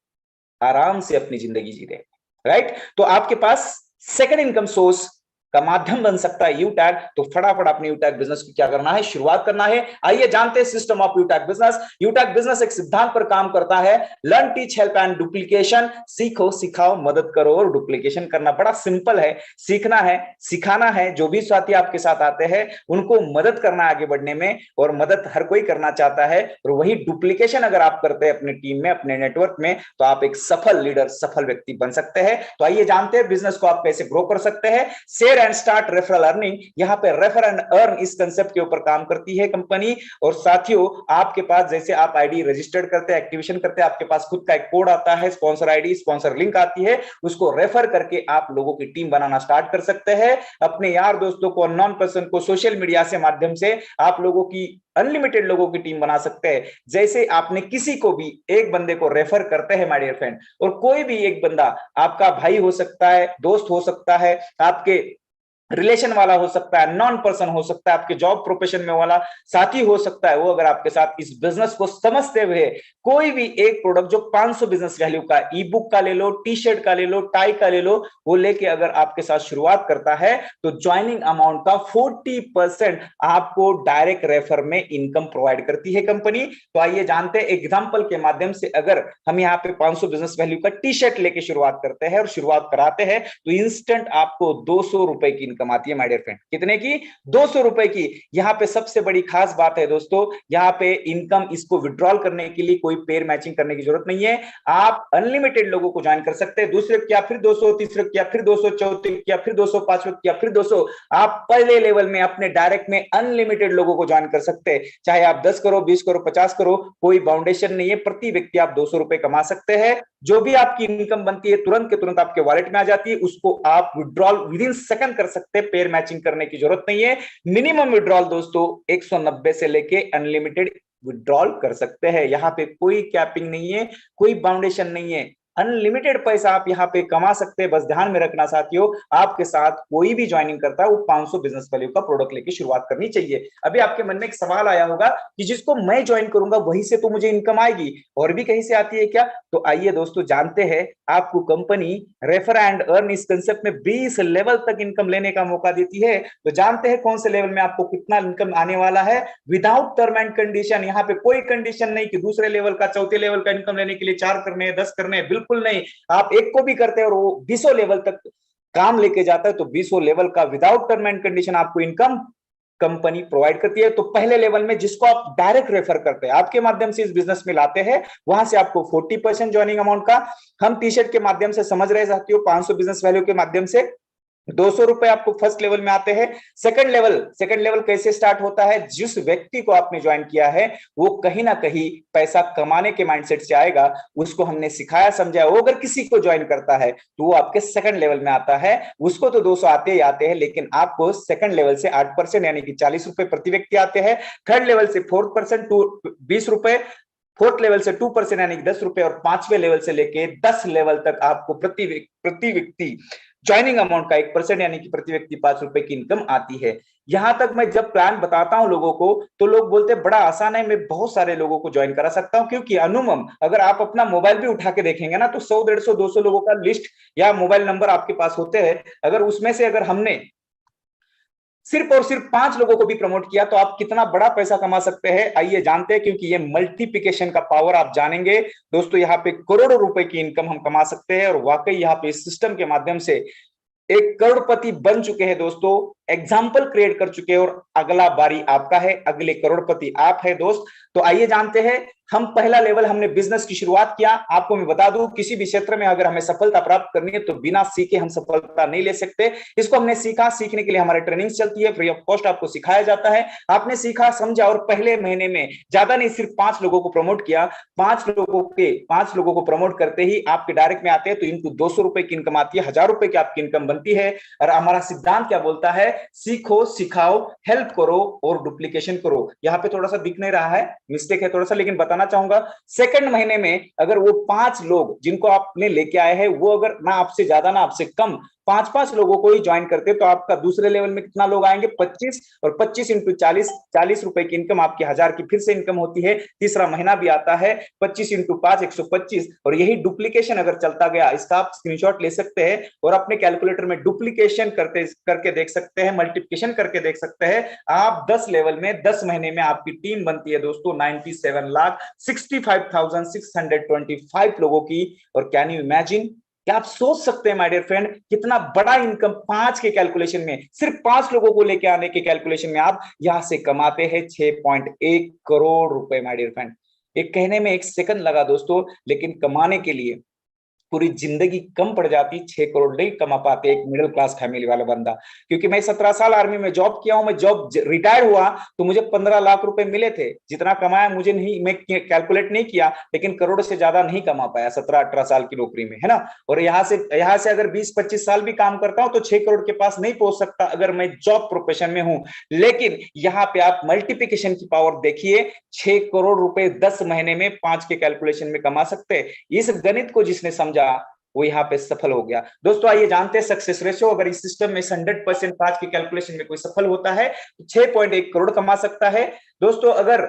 आराम से अपनी जिंदगी जी रहे। राइट, तो आपके पास सेकंड इनकम सोर्स का माध्यम बन सकता है यूटैग। तो फटाफट अपने यूटैग बिजनेस को क्या करना है, शुरुआत करना है। आइए जानते हैं सिस्टम ऑफ यूटैग बिजनेस। यूटैग बिजनेस एक सिद्धांत पर काम करता है, learn, teach, help and duplication. सीखो, सिखाओ, मदद करो और डुप्लीकेशन करना। बड़ा सिंपल है, सीखना है, सिखाना है। जो भी साथी आपके साथ आते हैं उनको मदद करना है आगे बढ़ने में, और मदद हर कोई करना चाहता है। और वही डुप्लीकेशन अगर आप करते हैं अपने टीम में, अपने नेटवर्क में, तो आप एक सफल लीडर, सफल व्यक्ति बन सकते हैं। तो आइए जानते हैं बिजनेस को आप कैसे ग्रो कर सकते हैं। Share and start referral earning, यहां पे रेफर एंड अर्न इस कंसेप्ट के ऊपर काम करती है कंपनी। और साथियों, आपके पास जैसे आप आईडी रजिस्टर्ड करते हैं, एक्टिवेशन करते हैं, आपके पास खुद का एक कोड आता है, स्पॉन्सर आईडी, स्पॉन्सर लिंक आती है, उसको रेफर करके आप लोगों की टीम बनाना स्टार्ट कर सकते हैं। अपने यार दोस्तों को, नॉन पर्सन को सोशल मीडिया से माध्यम से आप लोगों की अनलिमिटेड लोगों की टीम बना सकते हैं। जैसे आपने किसी को भी एक बंदे को रेफर करते हैं माय डियर फ्रेंड, और कोई भी एक बंदा आपका भाई हो सकता है, दोस्त हो सकता है, आपके रिलेशन वाला हो सकता है, नॉन पर्सन हो सकता है, आपके जॉब प्रोफेशन में वाला साथी हो सकता है, वो अगर आपके साथ इस बिजनेस को समझते हुए कोई भी एक प्रोडक्ट जो 500 बिजनेस वैल्यू का, ई बुक का ले लो, टी शर्ट का ले लो, टाई का ले लो, वो लेके अगर आपके साथ शुरुआत करता है तो ज्वाइनिंग अमाउंट का 40% आपको डायरेक्ट रेफर में इनकम प्रोवाइड करती है कंपनी। तो आइए जानते हैं एग्जांपल के माध्यम से, अगर हम यहाँ पे 500 बिजनेस वैल्यू का टी शर्ट लेके शुरुआत करते हैं और शुरुआत कराते हैं तो इंस्टेंट आपको 200 रुपए की इनकम आती है माय डियर फ्रेंड। कितने की? 200 रुपए की। यहाँ पे सबसे बड़ी खास बात है दोस्तों, यहाँ पे इनकम इसको विड्रॉल करने के लिए कोई पेयर मैचिंग करने की जरूरत नहीं है। आप अनलिमिटेड लोगों को ज्वाइन कर सकते हैं, दूसरे किया फिर 200, तीसरे किया फिर 200, चौथे किया फिर 200, पांचवे किया फिर 200। आप पहले लेवल में अपने डायरेक्ट में अनलिमिटेड लोगों को ज्वाइन कर सकते हैं, चाहे आप 10 करो, 20 करो, 50 करो, कोई बाउंडेशन नहीं है। प्रति व्यक्ति आप 200 रुपए कमा सकते हैं। जो भी आपकी इनकम बनती है तुरंत के तुरंत आपके वॉलेट में आ जाती है, उसको आप विड्रॉल विद इन सेकंड कर सकते हैं, पेयर मैचिंग करने की जरूरत नहीं है। मिनिमम विड्रॉल दोस्तों 190 से लेके अनलिमिटेड विड्रॉल कर सकते हैं। यहाँ पे कोई कैपिंग नहीं है, कोई बाउंडेशन नहीं है, अनलिमिटेड पैसा आप यहाँ पे कमा सकते हैं। बस ध्यान में रखना साथियों, आपके साथ कोई भी ज्वाइनिंग करता है वो 500 बिजनेस वैल्यू का प्रोडक्ट लेके शुरुआत करनी चाहिए। अभी आपके मन में एक सवाल आया होगा कि जिसको मैं ज्वाइन करूंगा वहीं से तो मुझे इनकम आएगी, और भी कहीं से आती है क्या? तो आइए दोस्तों जानते हैं, आपको कंपनी रेफर एंड अर्न इस कंसेप्ट में 20 लेवल तक इनकम लेने का मौका देती है। तो जानते हैं कौन से लेवल में आपको कितना इनकम आने वाला है, विदाउट टर्म एंड कंडीशन। यहाँ पे कोई कंडीशन नहीं कि दूसरे लेवल का, चौथे लेवल का इनकम लेने के लिए 4 करने हैं, 10 करने हैं, बिल्कुल नहीं। आप एक को भी करते हैं और वो 20 लेवल तक काम लेके जाता है, तो 20 लेवल का विदाउट टर्म एंड कंडीशन आपको इनकम कंपनी प्रोवाइड करती है। तो पहले लेवल में जिसको आप डायरेक्ट रेफर करते हैं, आपके माध्यम से इस बिजनेस में लाते हैं, वहां से आपको 40% ज्वाइनिंग अमाउंट का, हम टी शर्ट के माध्यम से समझ रहे साथियों, 500 बिजनेस वैल्यू के माध्यम से 200 रुपए आपको फर्स्ट लेवल में आते हैं। सेकंड लेवल कैसे स्टार्ट होता है? जिस व्यक्ति को आपने ज्वाइन किया है वो कहीं ना कहीं पैसा कमाने के माइंडसेट से आएगा, उसको हमने सिखाया समझाया, वो अगर किसी को ज्वाइन करता है तो वो आपके सेकंड लेवल में आता है। उसको तो 200 आते ही आते हैं, लेकिन आपको सेकंड लेवल से 8% यानी कि 40 रुपए प्रति व्यक्ति आते हैं। थर्ड लेवल से 4% 20 रुपए, फोर्थ लेवल से 2% यानी कि 10 रुपए, और पांचवें लेवल से लेके 10 लेवल तक आपको प्रति व्यक्ति ज्वाइनिंग अमाउंट का 1% यानी कि प्रति व्यक्ति 5 रुपए की इनकम आती है। यहां तक मैं जब प्लान बताता हूं लोगों को तो लोग बोलते हैं बड़ा आसान है, मैं बहुत सारे लोगों को ज्वाइन करा सकता हूं, क्योंकि अनुमम अगर आप अपना मोबाइल भी उठा के देखेंगे ना तो 100, 150, 200 लोगों का लिस्ट या मोबाइल नंबर आपके पास होते हैं। अगर उसमें से अगर हमने सिर्फ और सिर्फ 5 लोगों को भी प्रमोट किया तो आप कितना बड़ा पैसा कमा सकते हैं, आइए जानते हैं। क्योंकि ये मल्टीप्लिकेशन का पावर आप जानेंगे दोस्तों, यहाँ पे करोड़ों रुपए की इनकम हम कमा सकते हैं, और वाकई यहाँ पे इस सिस्टम के माध्यम से एक करोड़पति बन चुके हैं दोस्तों, एग्जाम्पल क्रिएट कर चुके हैं, और अगला बारी आपका है, अगले करोड़पति आप है दोस्त। तो आइए जानते हैं, हम पहला लेवल हमने बिजनेस की शुरुआत किया। आपको मैं बता दूं, किसी भी क्षेत्र में अगर हमें सफलता प्राप्त करनी है तो बिना सीखे हम सफलता नहीं ले सकते। इसको हमने सीखा, सीखने के लिए हमारे ट्रेनिंग चलती है, फ्री ऑफ कॉस्ट आपको सिखाया जाता है। आपने सीखा समझा और पहले महीने में ज्यादा नहीं, सिर्फ 5 लोगों को प्रमोट किया। 5 लोगों को प्रमोट करते ही आपके डायरेक्ट में आते हैं तो इनको 200 रुपए की इनकम आती है, 1000 रुपए की आपकी इनकम बनती है। और हमारा सिद्धांत क्या बोलता है? सीखो, सिखाओ, हेल्प करो और डुप्लीकेशन करो। यहाँ पे थोड़ा सा दिख नहीं रहा है, मिस्टेक है थोड़ा सा, लेकिन बताना चाहूंगा। सेकंड महीने में अगर वो 5 लोग जिनको आपने लेके आए हैं वो अगर ना आपसे ज्यादा ना आपसे कम 5-5 लोगों को ही ज्वाइन करते तो आपका दूसरे लेवल में कितना लोग आएंगे? 25, और 25 इंटू 40 रुपए की इनकम आपकी 1000 की फिर से इनकम होती है। तीसरा महीना भी आता है, 25 इंटू 5 125, और यही डुप्लीकेशन अगर चलता गया, इसका आप स्क्रीनशॉट ले सकते हैं और अपने कैलकुलेटर में डुप्लीकेशन करके देख सकते हैं, मल्टीप्लिकेशन करके देख सकते हैं। आप 10 लेवल में 10 महीने में आपकी टीम बनती है दोस्तों 97,65,625 लोगों की। और कैन यू इमेजिन, क्या आप सोच सकते हैं माय डियर फ्रेंड, कितना बड़ा इनकम 5 के कैलकुलेशन में, सिर्फ 5 लोगों को लेके आने के कैलकुलेशन में आप यहां से कमाते हैं 6.1 करोड़ रुपए माय डियर फ्रेंड। एक कहने में 1 सेकंड लगा दोस्तों, लेकिन कमाने के लिए पूरी जिंदगी कम पड़ जाती, 6 करोड़ नहीं कमा पाते एक मिडिल क्लास फैमिली वाला बंदा। क्योंकि मैं 17 साल आर्मी में जॉब किया हूं, मैं जॉब रिटायर हुआ तो मुझे 15 लाख रुपए मिले थे, जितना कमाया मुझे नहीं, मैं कैलकुलेट नहीं किया, लेकिन करोड़ से ज्यादा नहीं कमा पाया 17-18 साल की नौकरी में, है ना। और यहाँ से अगर 20-25 साल भी काम करता हूं तो 6 करोड़ के पास नहीं पहुंच सकता अगर मैं जॉब प्रोफेशन में हूं। लेकिन यहाँ पे आप मल्टीप्लिकेशन की पावर देखिए, 6 करोड़ रुपए 10 महीने में 5 के कैलकुलेशन में कमा सकते हैं। इस गणित को जिसने समझा, वो यहाँ पे सफल हो गया। दोस्तों आइए जानते हैं सक्सेस रेशियो। अगर इस सिस्टम में 100% आज की कैलकुलेशन में कोई सफल होता है तो 6.1 करोड़ कमा सकता है। दोस्तों अगर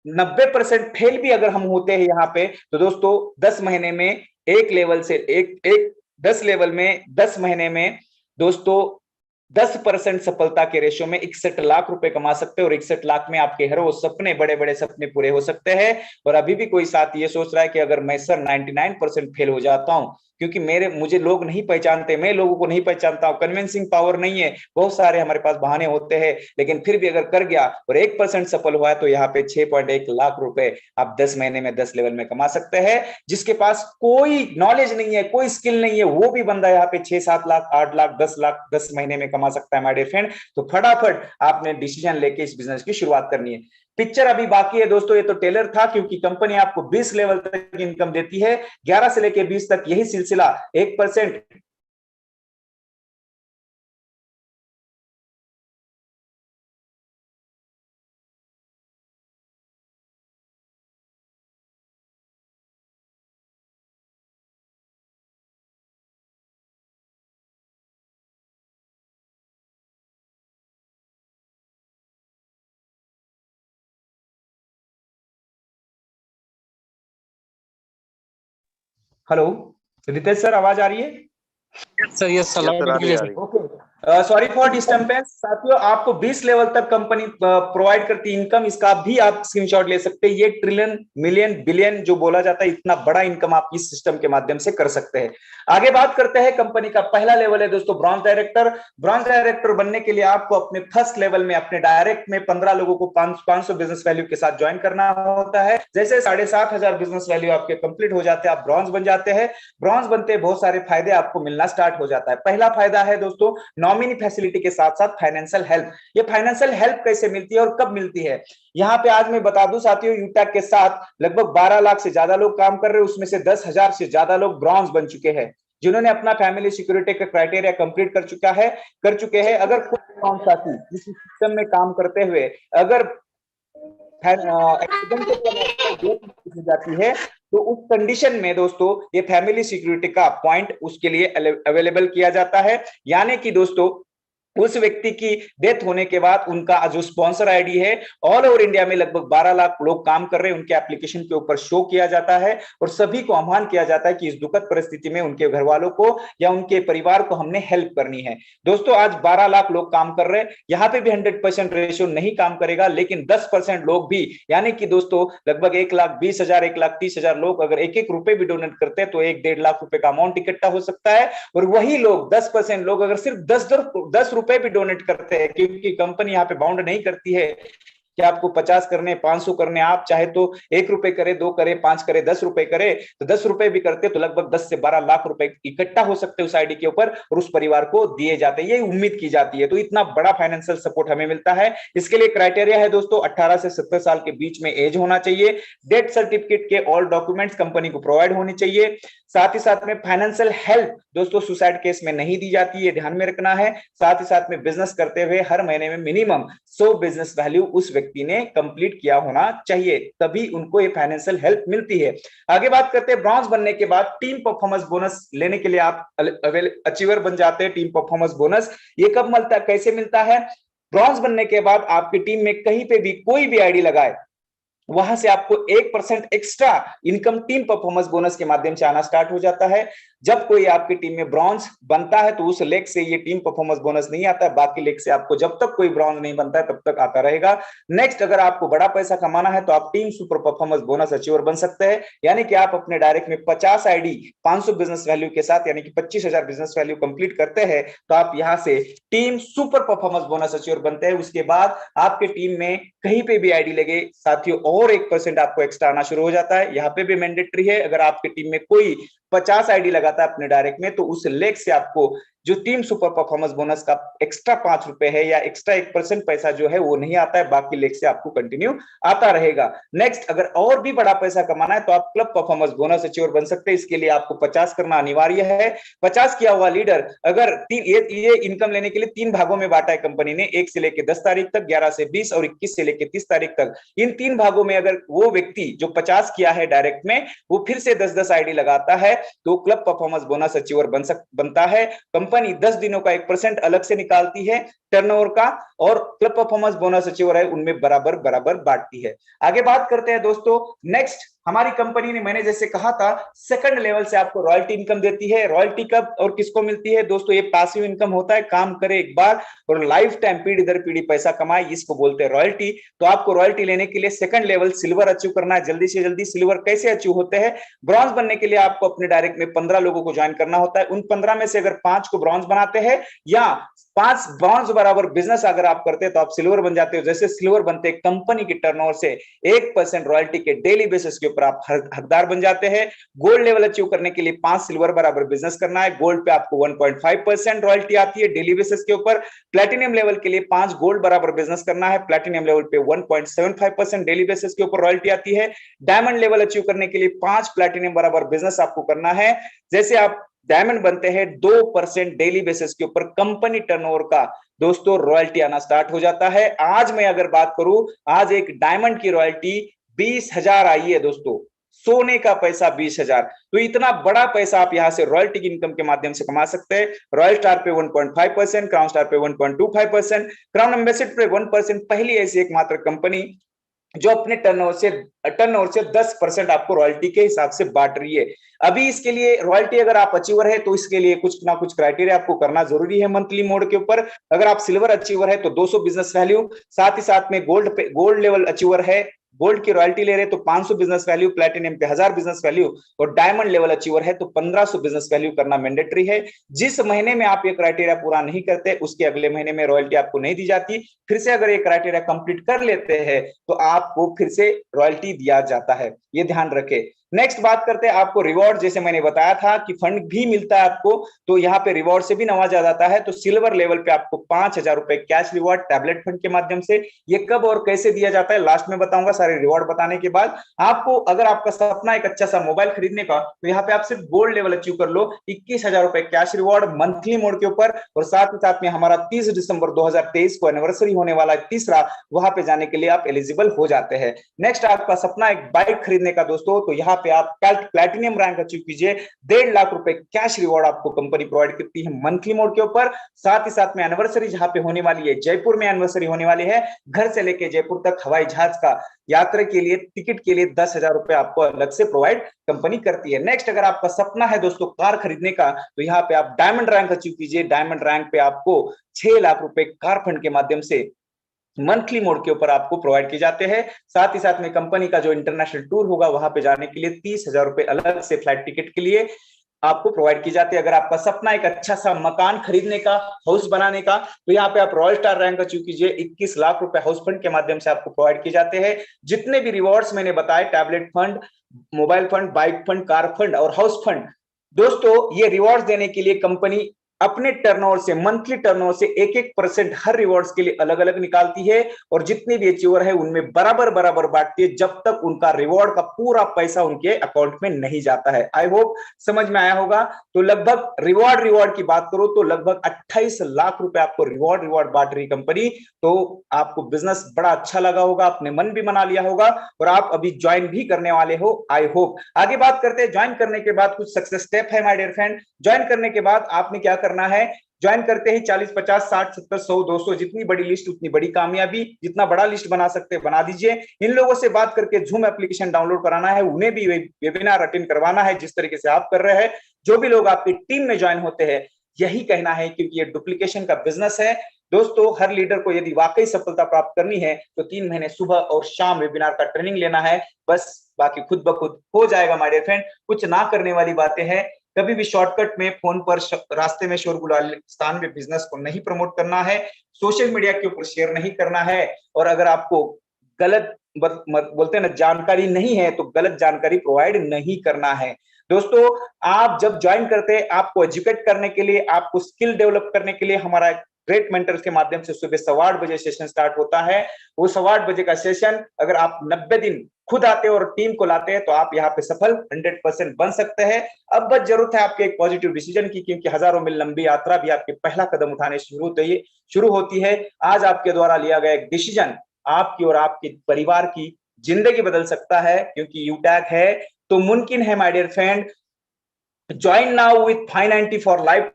90% फेल भी अगर हम होते हैं यहाँ पे, तो दोस्तों 10 महीने में एक लेवल से एक 10 लेवल में 10 महीने में दोस्तों 10% सफलता के रेशियो में 61 लाख रुपए कमा सकते हैं। और 61 लाख में आपके हर वो सपने, बड़े बड़े सपने पूरे हो सकते हैं। और अभी भी कोई साथी ये सोच रहा है कि अगर मैं सर 99% फेल हो जाता हूं क्योंकि मुझे लोग नहीं पहचानते, मैं लोगों को नहीं पहचानता हूं, कन्विंसिंग पावर नहीं है, बहुत सारे हमारे पास बहाने होते हैं, लेकिन फिर भी अगर कर गया और 1% सफल हुआ है तो यहाँ पे 6.1 लाख रुपए आप 10 महीने में 10 लेवल में कमा सकते हैं। जिसके पास कोई नॉलेज नहीं है, कोई स्किल नहीं है, वो भी बंदा यहाँ पे 6-7 लाख, 8 लाख, 10 लाख 10 महीने में कमा सकता है माय डियर फ्रेंड। तो फटाफट आपने डिसीजन लेके इस बिजनेस की शुरुआत करनी है। पिक्चर अभी बाकी है दोस्तों, ये तो टेलर था क्योंकि कंपनी आपको 20 लेवल तक इनकम देती है, 11 से लेकर 20 तक यही सिलसिला 1%। हेलो रितेश सर, आवाज आ रही है? सर ये loud and clear. Okay, sorry for disturbance. साथियों आपको 20 लेवल तक कंपनी प्रोवाइड करती है इनकम, इसका भी आप स्क्रीनशॉट ले सकते हैं। ये ट्रिलियन, मिलियन, बिलियन जो बोला जाता है, इतना बड़ा इनकम आप इस सिस्टम के माध्यम से कर सकते हैं। आगे बात करते हैं, कंपनी का पहला लेवल है दोस्तों ब्रॉन्ज डायरेक्टर। ब्रॉन्ज डायरेक्टर बनने के लिए आपको अपने फर्स्ट लेवल में अपने डायरेक्ट में 15 लोगों को 500 बिजनेस वैल्यू के साथ ज्वाइन करना होता है। जैसे 7,500 बिजनेस वैल्यू आपके कंप्लीट हो जाते हैं, आप ब्रॉन्ज बन जाते हैं। ब्रॉन्ज बनते बहुत सारे फायदे आपको मिलना स्टार्ट हो जाता है। पहला फायदा है दोस्तों नॉमिनी फैसिलिटी के साथ साथ फाइनेंशियल हेल्प। ये फाइनेंशियल हेल्प कैसे मिलती है और कब मिलती है, यहाँ पे आज मैं बता दूं साथियों, यूटैक के साथ लगभग 12 लाख से ज्यादा लोग काम कर रहे हैं, उसमें से 10,000 से ज्यादा लोग ब्रॉन्ज बन चुके हैं, जिन्होंने अपना फैमिली सिक्योरिटी का क्राइटेरिया कंप्लीट कर चुके हैं। अगर कोई साथी इस सिस्टम में काम करते हुए अगर एक्सीडेंट जाती है तो उस कंडीशन में दोस्तों ये फैमिली सिक्योरिटी का पॉइंट उसके लिए अवेलेबल किया जाता है। यानी कि दोस्तों उस व्यक्ति की डेथ होने के बाद उनका जो स्पॉन्सर आईडी है, ऑल ओवर इंडिया में लगभग 12 लाख लोग काम कर रहे हैं, उनके एप्लीकेशन के ऊपर शो किया जाता है और सभी को आह्वान किया जाता है कि इस दुखद परिस्थिति में उनके घर वालों को या उनके परिवार को हमने हेल्प करनी है। दोस्तों आज 12 लाख लोग काम कर रहे हैं, यहाँ पे भी 100% रेशियो नहीं काम करेगा, लेकिन 10% लोग भी, यानी कि दोस्तों लगभग 1,20,000 1,30,000 लोग अगर एक एक रुपए भी डोनेट करते हैं तो 1-1.5 लाख रुपए का अमाउंट इकट्ठा हो सकता है। और वही लोग 10% लोग अगर सिर्फ 10 रुपए भी डोनेट करते हैं, क्योंकि कंपनी यहाँ पे बाउंड नहीं करती है कि आपको 50 करने 500 करने, आप चाहे तो 1 रुपए करे, 2 करे, 5 करे, 10 रुपए करे, तो 10 रुपए भी करते तो लगभग 10 से 12 लाख रुपए इकट्ठा हो सकते उस आईडी के ऊपर और उस परिवार को दिए जाते हैं, ये उम्मीद की जाती है। तो इतना बड़ा फाइनेंशियल सपोर्ट हमें मिलता है। इसके लिए क्राइटेरिया है दोस्तों 18 से 70 साल के बीच में एज होना चाहिए, डेथ सर्टिफिकेट के ऑल डॉक्यूमेंट्स कंपनी को प्रोवाइड होनी चाहिए। साथ ही साथ में फाइनेंशियल हेल्प दोस्तों सुसाइड केस में नहीं दी जाती है, ध्यान में रखना है। साथ ही साथ में बिजनेस करते हुए हर महीने में मिनिमम 100 बिजनेस वैल्यू उस व्यक्ति ने कंप्लीट किया होना चाहिए, तभी उनको ये फाइनेंशियल हेल्प मिलती है। आगे बात करते हैं ब्रॉन्ज बनने के बाद टीम परफॉर्मेंस बोनस लेने के लिए आप अचीवर बन जाते हैं। टीम परफॉर्मेंस बोनस ये कब मिलता है, कैसे मिलता है? ब्रॉन्ज बनने के बाद आपकी टीम में कहीं पे भी कोई भी आईडी लगाए, वहां से आपको 1% extra income team performance bonus के माध्यम से आना स्टार्ट हो जाता है। जब कोई आपकी टीम में ब्रॉन्ज बनता है तो उस लेग से ये टीम परफॉर्मेंस बोनस नहीं आता है, बाकी लेग से आपको जब तक कोई ब्रॉन्ज नहीं बनता है तब तक आता रहेगा। नेक्स्ट, अगर आपको बड़ा पैसा कमाना है तो आप team super performance bonus achiever बन सकते हैं, यानी कि आप अपने डायरेक्ट में 50 आईडी 500 बिजनेस वैल्यू के साथ यानी कि 25,000 बिजनेस वैल्यू कंप्लीट करते हैं तो आप यहां से team super performance bonus achiever बनते हैं। उसके बाद आपके टीम में कहीं पे भी आईडी लगे साथियों और 1% आपको एक्स्ट्रा आना शुरू हो जाता है। यहाँ पे भी मैंडेटरी है, अगर आपकी टीम में कोई 50 आईडी लगाता है अपने डायरेक्ट में तो उस लेग से आपको जो टीम सुपर परफॉर्मेंस बोनस का एक्स्ट्रा 5 रुपए है या एक्स्ट्रा 1% पैसा जो है वो नहीं आता है, बाकी लेग से आपको कंटिन्यू आता रहेगा। नेक्स्ट, अगर और भी बड़ा पैसा कमाना है तो आप क्लब परफॉर्मेंस बोनस अचीवर बन सकते हैं। इसके लिए आपको 50 करना अनिवार्य है। 50 किया हुआ लीडर अगर ये इनकम लेने के लिए 3 भागों में बांटा है कंपनी ने, 1 से लेकर 10 तारीख तक, 11 से 20 और 21 से लेकर 30 तारीख तक। इन 3 भागों में अगर वो व्यक्ति जो 50 किया है डायरेक्ट में, वो फिर से 10-10 आईडी लगाता है तो क्लब परफॉर्मेंस बोनस अचीवर बनता है। कंपनी 10 दिनों का 1% अलग से निकालती है टर्नओवर का, और क्लब परफॉर्मेंस बोनस अचीवर है उनमें बराबर बराबर बांटती है। आगे बात करते हैं दोस्तों। नेक्स्ट, हमारी कंपनी ने, मैंने जैसे कहा था, सेकंड लेवल से आपको रॉयल्टी इनकम देती है। रॉयल्टी कब और किसको मिलती है दोस्तों? ये पैसिव इनकम होता है, काम करे एक बार और लाइफ टाइम पीढ़ी दर पीढ़ी पैसा कमाए, इसको बोलते हैं रॉयल्टी। तो आपको रॉयल्टी लेने के लिए सेकंड लेवल सिल्वर अचीव करना है जल्दी से जल्दी। सिल्वर कैसे अचीव होते हैं? ब्रॉन्ज बनने के लिए आपको अपने डायरेक्ट में 15 लोगों को ज्वाइन करना होता है। उन 15 में से अगर 5 को ब्रॉन्ज बनाते हैं या 5 ब्रॉन्ज बराबर बिजनेस अगर आप करते हैं तो आप सिल्वर बन जाते हो। जैसे सिल्वर बनते हैं, कंपनी की टर्नओवर से 1% रॉयल्टी के डेली बेसिस के ऊपर आप हकदार बन जाते हैं। गोल्ड लेवल अचीव करने के लिए 5 सिल्वर बराबर बिजनेस करना है। गोल्ड पे आपको 1.5% रॉयल्टी आती है डेली बेसिस के ऊपर। प्लैटिनम लेवल के लिए 5 गोल्ड बराबर बिजनेस करना है। प्लैटिनम लेवल पे 1.75% डेली बेसिस के ऊपर रॉयल्टी आती है। डायमंड लेवल अचीव करने के लिए 5 प्लैटिनम बराबर बिजनेस आपको करना है। जैसे आप डायमंड बनते हैं, 2% डेली बेसिस के ऊपर कंपनी टर्नओवर का दोस्तों रॉयल्टी आना स्टार्ट हो जाता है। आज मैं अगर बात करूं, आज एक डायमंड की रॉयल्टी 20,000 आई है दोस्तों, सोने का पैसा 20,000। तो इतना बड़ा पैसा आप यहां से रॉयल्टी की इनकम के माध्यम से कमा सकते हैं। रॉयल स्टार पे 1.5%, क्राउन स्टार पे 1.25%, क्राउन एम्बेसडर पे 1%। पहली ऐसी एकमात्र कंपनी जो अपने टर्नओवर से 10% आपको रॉयल्टी के हिसाब से बांट रही है। अभी इसके लिए रॉयल्टी अगर आप अचीवर है तो इसके लिए कुछ ना कुछ क्राइटेरिया आपको करना जरूरी है मंथली मोड के ऊपर। अगर आप सिल्वर अचीवर है तो 200 बिजनेस वैल्यू, साथ ही साथ में गोल्ड लेवल अचीवर है, गोल्ड की रॉयल्टी ले रहे तो 500 बिजनेस वैल्यू, प्लैटिनम पे 1000 बिजनेस वैल्यू, और डायमंड लेवल अचीवर है तो 1500 बिजनेस वैल्यू करना मैंडेटरी है। जिस महीने में आप ये क्राइटेरिया पूरा नहीं करते उसके अगले महीने में रॉयल्टी आपको नहीं दी जाती। फिर से अगर ये क्राइटेरिया कंप्लीट कर लेते हैं तो आपको फिर से रॉयल्टी दिया जाता है, ये ध्यान रखें। नेक्स्ट बात करते हैं आपको रिवॉर्ड। जैसे मैंने बताया था कि फंड भी मिलता है आपको, तो यहाँ पे रिवॉर्ड से भी नवाजा जाता है। तो सिल्वर लेवल पे आपको 5,000 रुपए कैश रिवॉर्ड टैबलेट फंड के माध्यम से। ये कब और कैसे दिया जाता है लास्ट में बताऊंगा, सारे रिवॉर्ड बताने के बाद। आपको अगर आपका सपना एक अच्छा सा मोबाइल खरीदने का, तो यहाँ पे आप सिर्फ गोल्ड लेवल अचीव कर लो, 21,000 रुपए कैश रिवॉर्ड मंथली मोड के ऊपर। और साथ ही साथ में हमारा 30 दिसंबर 2023 को एनिवर्सरी होने वाला है तीसरा, वहां पे जाने के लिए आप एलिजिबल हो जाते हैं। नेक्स्ट, आपका सपना एक बाइक खरीदने का दोस्तों, तो यहाँ पे आप प्लैटिनम रैंक अचीव कीजिए। 1.5 लाख रुपए कैश रिवॉर्ड आपको कंपनी प्रोवाइड करती है मंथली मोड के ऊपर। साथ ही साथ में एनिवर्सरी जहां पे होने वाली है, जयपुर में एनिवर्सरी होने वाली है, घर से लेके जयपुर तक हवाई जहाज का यात्रा के लिए टिकट के लिए 10,000 रुपए आपको अलग से प्रोवाइड कंपनी करती है। नेक्स्ट, अगर आपका सपना है दोस्तों कार खरीदने का, तो यहाँ पे आप डायमंड रैंक अचीव कीजिए। डायमंड रैंक पे आपको 6 लाख रुपए कार फंड के माध्यम से मंथली मोड के ऊपर आपको प्रोवाइड किए जाते हैं। साथ ही साथ में कंपनी का जो इंटरनेशनल टूर होगा वहां पे जाने के लिए 30,000 रुपए अलग से फ्लाइट टिकट के लिए आपको प्रोवाइड की जाती है। अगर आपका सपना एक अच्छा सा मकान खरीदने का, हाउस बनाने का, तो यहाँ पे आप रॉयल स्टार रैंक अचीव कीजिए। 21 लाख रुपए हाउस फंड के माध्यम से आपको प्रोवाइड किए जाते हैं। जितने भी रिवॉर्ड्स मैंने बताए, tablet fund, mobile fund, bike fund, car fund और हाउस फंड, दोस्तों ये रिवॉर्ड्स देने के लिए कंपनी अपने टर्नओवर से, मंथली टर्नओवर से 1-1% हर रिवॉर्ड्स के लिए अलग अलग निकालती है। और जितने भी अचीवर है उनमें बराबर बराबर बांटती है, जब तक उनका रिवॉर्ड का पूरा पैसा उनके अकाउंट में नहीं जाता है। आई होप समझ में आया होगा। तो लगभग रिवॉर्ड की बात करो तो लगभग 28 लाख रुपए आपको रिवॉर्ड बांट रही कंपनी। तो आपको बिजनेस बड़ा अच्छा लगा होगा, आपने मन भी बना लिया होगा और आप अभी ज्वाइन भी करने वाले हो, आई होप। आगे बात करते हैं ज्वाइन करने के बाद कुछ सक्सेस स्टेप है माय डियर फ्रेंड। ज्वाइन करने के बाद आपने क्या करना है, ज्वाइन करते ही 40, 50, 60, 70, 100, 200, जितनी बड़ी लिस्ट उतनी बड़ी कामयाबी। जितना बड़ा लिस्ट बना सकते हैं बना दीजिए। इन लोगों से बात करके जूम एप्लीकेशन डाउनलोड कराना है, उन्हें भी वेबिनार अटेंड करवाना है जिस तरीके से आप कर रहे हैं। जो भी लोग आपकी टीम में ज्वाइन होते हैं, यही कहना है, क्योंकि ये डुप्लीकेशन का बिजनेस है दोस्तों। हर लीडर को यदि वाकई सफलता प्राप्त करनी है तो 3 महीने सुबह और शाम वेबिनार का ट्रेनिंग लेना है, बस बाकी खुद ब खुद हो जाएगा माय डियर फ्रेंड। कुछ ना करने वाली बातें हैं। कभी भी शॉर्टकट में, फोन पर, रास्ते में शोरगुल वाले स्थान में बिजनेस को नहीं प्रमोट करना है। सोशल मीडिया के ऊपर शेयर नहीं करना है। और अगर आपको गलत बोलते हैं ना जानकारी नहीं है तो गलत जानकारी प्रोवाइड नहीं करना है। दोस्तों आप जब ज्वाइन करते हैं, आपको एजुकेट करने के लिए, आपको स्किल डेवलप करने के लिए हमारा ग्रेट मेंटर्स के माध्यम से सुबह 8:15 सेशन स्टार्ट होता है। वो 8:15 का सेशन अगर आप 90 दिन खुद आते हैं और टीम को लाते हैं तो आप यहाँ पे सफल 100% बन सकते हैं। अब बस जरूरत है आपके एक पॉजिटिव डिसीजन की, क्योंकि हजारों मील लंबी यात्रा भी आपके पहला कदम उठाने शुरू होती है। आज आपके द्वारा लिया गया एक डिसीजन आपकी और आपके परिवार की जिंदगी बदल सकता है, क्योंकि यूटैग है तो मुमकिन है my dear friend. Join now with 590 for life.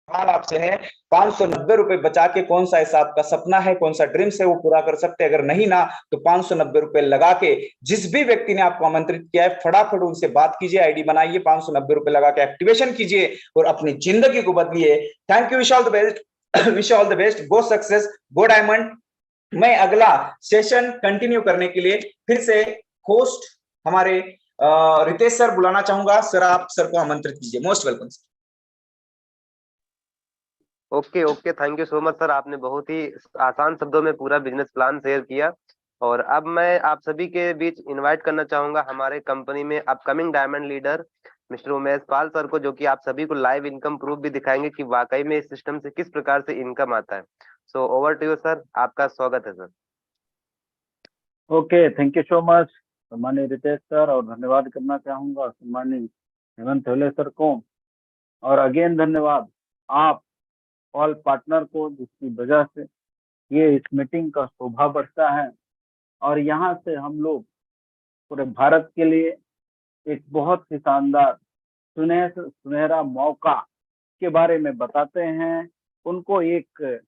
सवाल आपसे है, 590 रुपए बचा के कौन सा ऐसा आपका सपना है, कौन सा ड्रीम्स है वो पूरा कर सकते हैं? अगर नहीं ना तो 590 रुपए लगा के जिस भी व्यक्ति ने आपको आमंत्रित किया है फटाफट उनसे बात कीजिए, आईडी बनाइए, 590 रुपए लगा के एक्टिवेशन कीजिए और अपनी जिंदगी को बदलिए। Thank you, wish all the best, wish all the best, go success, go diamond. मैं अगला सेशन कंटिन्यू करने के लिए फिर से होस्ट हमारे रितेश सर बुलाना चाहूंगा। सर आप सर को आमंत्रित कीजिए। Most welcome sir. Okay okay, thank you so much sir. आपने बहुत ही आसान शब्दों में पूरा बिजनेस प्लान शेयर किया। और अब मैं आप सभी के बीच इनवाइट करना चाहूंगा हमारे कंपनी में upcoming diamond leader mister Umesh Pal sir को, जो कि आप सभी को लाइव इनकम प्रूफ भी दिखाएंगे कि वाकई में इस सिस्टम से किस प्रकार से इनकम आता है। So over to you sir, आपका स्वागत है sir. Okay, thank you so much सम्मानीय रितेश सर, और धन्यवाद करना चाहूंगा सम्मानीय हेमंत थोले सर को, और अगेन धन्यवाद आप ऑल पार्टनर को, जिसकी वजह से ये इस मीटिंग का शोभा बढ़ता है और यहाँ से हम लोग पूरे भारत के लिए एक बहुत ही शानदार सुनहरा मौका के बारे में बताते हैं, उनको एक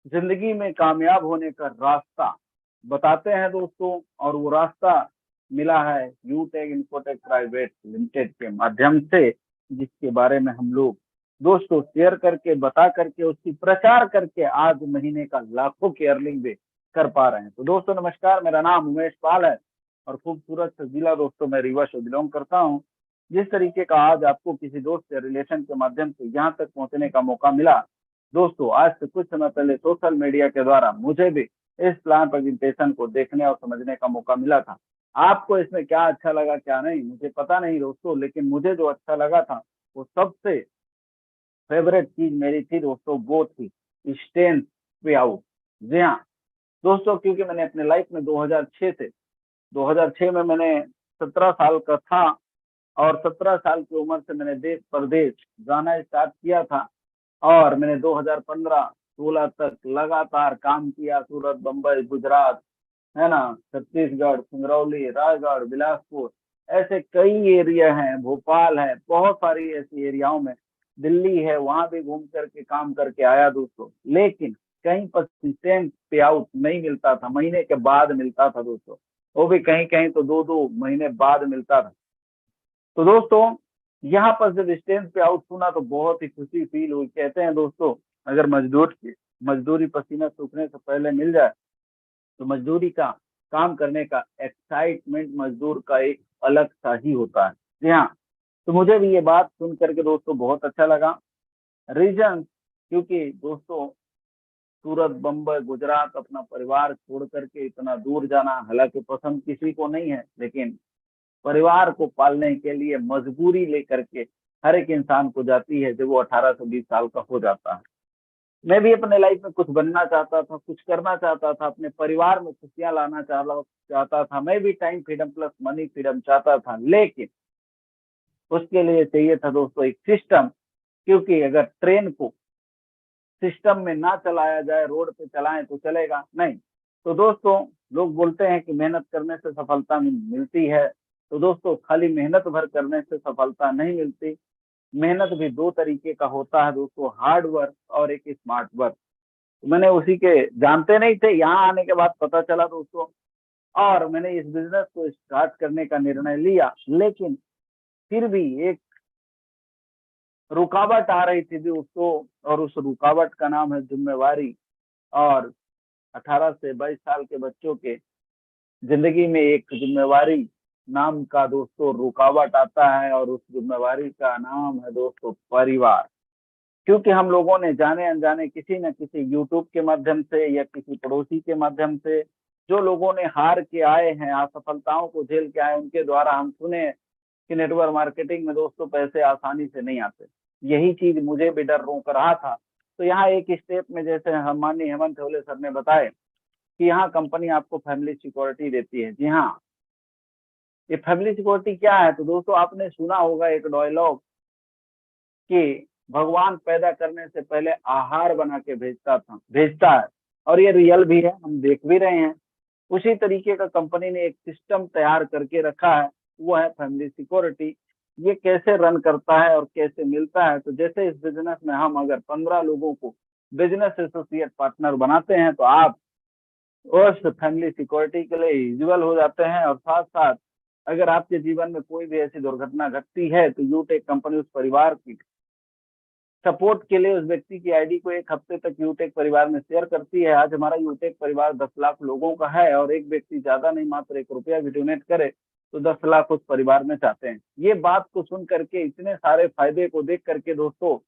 जिंदगी में कामयाब होने का रास्ता बताते हैं दोस्तों। और वो रास्ता मिला है यूटेक इन्फोटेक प्राइवेट लिमिटेड के माध्यम से, जिसके बारे में हम लोग दोस्तों शेयर करके, बता करके, उसकी प्रचार करके आज महीने का लाखों की अर्निंग भी कर पा रहे हैं। तो दोस्तों नमस्कार, मेरा नाम उमेश पाल है और खूबसूरत से जिला दोस्तों मैं रीवा से बिलोंग करता हूँ। जिस तरीके का आज आपको किसी दोस्त के रिलेशन के माध्यम से यहाँ तक पहुंचने का मौका मिला दोस्तों, आज से कुछ समय पहले सोशल मीडिया के द्वारा मुझे भी इस प्लान प्रेजेंटेशन को देखने और समझने का मौका मिला था। आपको इसमें क्या अच्छा लगा क्या नहीं मुझे पता नहीं दोस्तों, लेकिन मुझे जो अच्छा लगा था वो सबसे फेवरेट चीज मेरी थी दोस्तों, वो थी इंस्टेंट पे आउट। जी हाँ दोस्तों, क्योंकि मैंने अपने लाइफ में 2006 में मैंने 17 साल का था और 17 साल की उम्र से मैंने देश प्रदेश जाना स्टार्ट किया था और मैंने 2015-16 तक लगातार काम किया। सूरत, बम्बई, गुजरात, है ना, छत्तीसगढ़, सिंगरौली, रायगढ़, बिलासपुर, ऐसे कई एरिया हैं, भोपाल है, बहुत सारी ऐसी एरियाओं में, दिल्ली है, वहां भी घूम करके काम करके आया दोस्तों। लेकिन कहीं पर सिस्टम पे आउट नहीं मिलता था, महीने के बाद मिलता था दोस्तों, वो भी कहीं कहीं तो 2-2 महीने बाद मिलता था। तो दोस्तों यहाँ पर जब स्टेज पे आउट सुना तो बहुत ही खुशी फील हुई। कहते हैं दोस्तों, अगर मजदूरी पसीना सूखने से पहले मिल जाए तो मजदूरी का काम करने का एक्साइटमेंट मजदूर का एक अलग सा ही होता है। जी हाँ, तो मुझे भी ये बात सुन करके दोस्तों बहुत अच्छा लगा। रीजन, क्योंकि दोस्तों सूरत, बम्बई, गुजरात, अपना परिवार छोड़ करके इतना दूर जाना हालांकि पसंद किसी को नहीं है, लेकिन परिवार को पालने के लिए मजबूरी लेकर के हर एक इंसान को जाती है जब वो 18 से 20 साल का हो जाता है। मैं भी अपने लाइफ में कुछ बनना चाहता था, कुछ करना चाहता था, अपने परिवार में खुशियां लाना चाहता था। मैं भी time freedom plus money freedom चाहता था, लेकिन उसके लिए चाहिए था दोस्तों एक सिस्टम, क्योंकि अगर ट्रेन को सिस्टम में ना चलाया जाए, रोड पे चलाएं तो चलेगा नहीं। तो दोस्तों लोग बोलते हैं कि मेहनत करने से सफलता मिलती है, तो दोस्तों खाली मेहनत भर करने से सफलता नहीं मिलती। मेहनत भी दो तरीके का होता है दोस्तों, हार्ड वर्क और एक स्मार्ट वर्क। मैंने उसी के जानते नहीं थे, यहाँ आने के बाद पता चला दोस्तों, और मैंने इस बिजनेस को स्टार्ट करने का निर्णय लिया। लेकिन फिर भी एक रुकावट आ रही थी दोस्तों, और उस रुकावट का नाम है जिम्मेवारी। और 18 से 22 साल के बच्चों के जिंदगी में एक जिम्मेवारी नाम का दोस्तों रुकावट आता है, और उस जिम्मेवारी का नाम है दोस्तों परिवार। क्योंकि हम लोगों ने जाने अनजाने किसी न किसी यूट्यूब के माध्यम से या किसी पड़ोसी के माध्यम से, जो लोगों ने हार के आए हैं, असफलताओं को झेल के आए, उनके द्वारा हम सुने कि नेटवर्क मार्केटिंग में दोस्तों पैसे आसानी से नहीं आते। यही चीज मुझे भी डर रोक रहा था। तो यहाँ एक स्टेप में, जैसे हम माननीय हेमंत थोले सर ने बताए कि यहाँ कंपनी आपको फैमिली सिक्योरिटी देती है। जी हाँ, ये फैमिली सिक्योरिटी क्या है? तो दोस्तों आपने सुना होगा एक डायलॉग कि भगवान पैदा करने से पहले आहार बना के भेजता है, और ये रियल भी है, हम देख भी रहे हैं। उसी तरीके का कंपनी ने एक सिस्टम तैयार करके रखा है, वो है फैमिली सिक्योरिटी। ये कैसे रन करता है और कैसे मिलता है? तो जैसे इस बिजनेस में हम अगर 15 लोगों को बिजनेस एसोसिएट पार्टनर बनाते हैं, तो आप उस फैमिली सिक्योरिटी के लिए एलिजिबल हो जाते हैं। और साथ साथ अगर आपके जीवन में कोई भी ऐसी दुर्घटना घटती है, तो यूटेक कंपनी उस परिवार की सपोर्ट के लिए उस व्यक्ति की आईडी को 1 हफ्ते तक यूटेक परिवार में शेयर करती है। आज हमारा यूटेक परिवार 10 लाख लोगों का है, और एक व्यक्ति ज्यादा नहीं, मात्र 1 रुपया भी डोनेट करे तो 10 लाख उस परिवार में चाहते हैं। ये बात को सुन करके, इतने सारे फायदे को देख करके दोस्तों,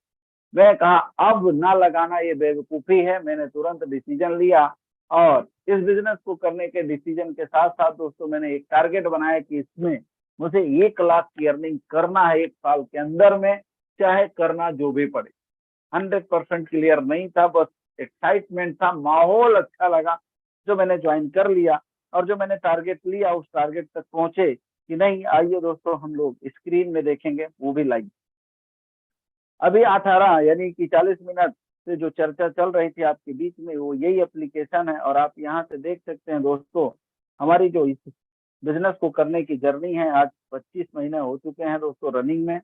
मैं कहा अब ना लगाना ये बेवकूफी है। मैंने तुरंत डिसीजन लिया, और इस बिजनेस को करने के डिसीजन के साथ साथ दोस्तों मैंने एक टारगेट बनाया कि इसमें मुझे 1 लाख की अर्निंग करना है 1 साल के अंदर में, चाहे करना जो भी पड़े। 100% क्लियर नहीं था, बस एक्साइटमेंट था, माहौल अच्छा लगा, जो मैंने ज्वाइन कर लिया। और जो मैंने टारगेट लिया, उस टारगेट तक पहुंचे कि नहीं। आइए दोस्तों, हम लोग स्क्रीन में देखेंगे, वो भी लाइव। अभी 18 यानी कि 40 मिनट से जो चर्चा चल रही थी आपके बीच में, वो यही एप्लीकेशन है। और आप यहाँ से देख सकते हैं दोस्तों, हमारी जो इस बिजनेस को करने की जर्नी है, आज 25 महीने हो चुके हैं दोस्तों रनिंग में।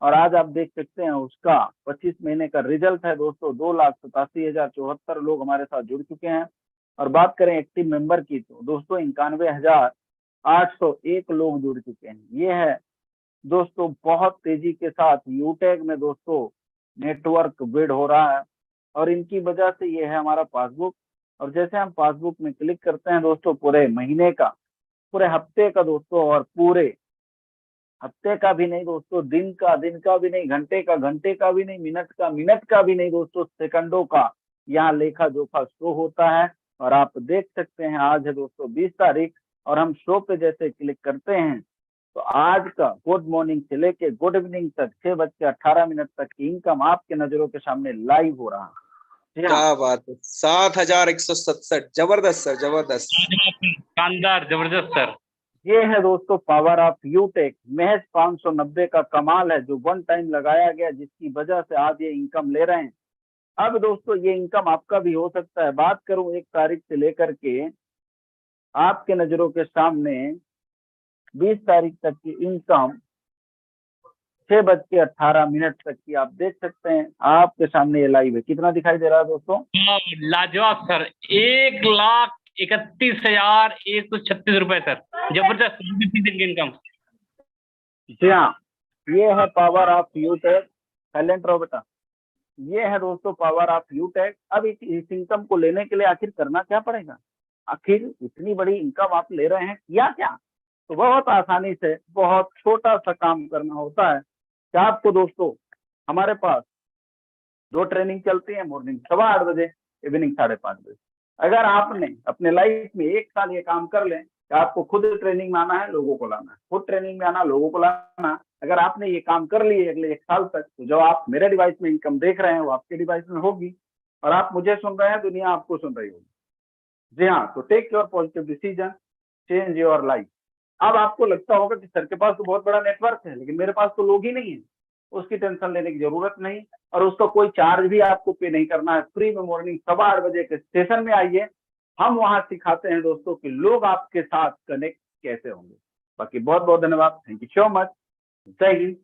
और आज आप देख सकते हैं उसका 25 महीने का रिजल्ट है दोस्तों। 2,87,074 लोग हमारे साथ जुड़ चुके हैं। और बात करें एक्टिव मेंबर की, तो दोस्तों 91,801 लोग जुड़ चुके हैं। ये है दोस्तों बहुत तेजी के साथ यूटेक में दोस्तों नेटवर्क बिल्ड हो रहा है, और इनकी वजह से ये है हमारा पासबुक। और जैसे हम पासबुक में क्लिक करते हैं दोस्तों, पूरे महीने का, पूरे हफ्ते का दोस्तों, और पूरे हफ्ते का भी नहीं दोस्तों, दिन का भी नहीं, घंटे का भी नहीं, मिनट का भी नहीं दोस्तों, सेकंडों का यहाँ लेखा जोखा शो होता है। और आप देख सकते हैं आज है दोस्तों 20 तारीख, और हम शो पे जैसे क्लिक करते हैं, तो आज का गुड मॉर्निंग से लेके गुड इवनिंग तक 6:18 तक की इनकम आपके नजरों के सामने लाइव हो रहा है। क्या बात है, 7,167, जबरदस्त सर, जबरदस्त, शानदार, जबरदस्त सर। ये है दोस्तों पावर ऑफ यूटेक। महज 590 का कमाल है, जो वन टाइम लगाया गया, जिसकी वजह से आज ये इनकम ले रहे हैं। अब दोस्तों ये इनकम आपका भी हो सकता है। बात करूं 1 तारीख से लेकर के आपके नजरों के सामने 20 तारीख तक की इनकम 6:18 तक की आप देख सकते हैं। आपके सामने ये लाइव है। कितना दिखाई दे रहा है दोस्तों? लाजवाब सर, 1,31,136 रुपए सर, जबरदस्त इनकम। जी हाँ, ये है पावर ऑफ यूटेक। साइलेंट रहो बेटा। ये है दोस्तों पावर ऑफ यूटेक। अब इस इनकम को लेने के लिए आखिर करना क्या पड़ेगा? आखिर इतनी बड़ी इनकम आप ले रहे हैं, किया क्या? तो बहुत आसानी से बहुत छोटा सा काम करना होता है कि आपको दोस्तों, हमारे पास 2 ट्रेनिंग चलती है, मॉर्निंग 8:15 बजे, इवनिंग 5:30 बजे। अगर आपने अपने लाइफ में 1 साल ये काम कर लें कि आपको खुद ट्रेनिंग में आना है, लोगों को लाना है, खुद ट्रेनिंग में आना, लोगों को लाना, अगर आपने ये काम कर लिए अगले 1 साल तक, तो जो आप मेरे डिवाइस में इनकम देख रहे हैं, वो आपके डिवाइस में होगी। और आप मुझे सुन रहे हैं, दुनिया आपको सुन रही होगी। जी हाँ, तो take your positive decision, change your life. अब आपको लगता होगा कि सर के पास तो बहुत बड़ा नेटवर्क है, लेकिन मेरे पास तो लोग ही नहीं है। उसकी टेंशन लेने की जरूरत नहीं, और उसका कोई चार्ज भी आपको पे नहीं करना है। फ्री में मॉर्निंग 8:15 बजे के स्टेशन में आइए, हम वहां सिखाते हैं दोस्तों कि लोग आपके साथ कनेक्ट कैसे होंगे। बाकी बहुत बहुत धन्यवाद, थैंक यू सो मच, जय हिंद।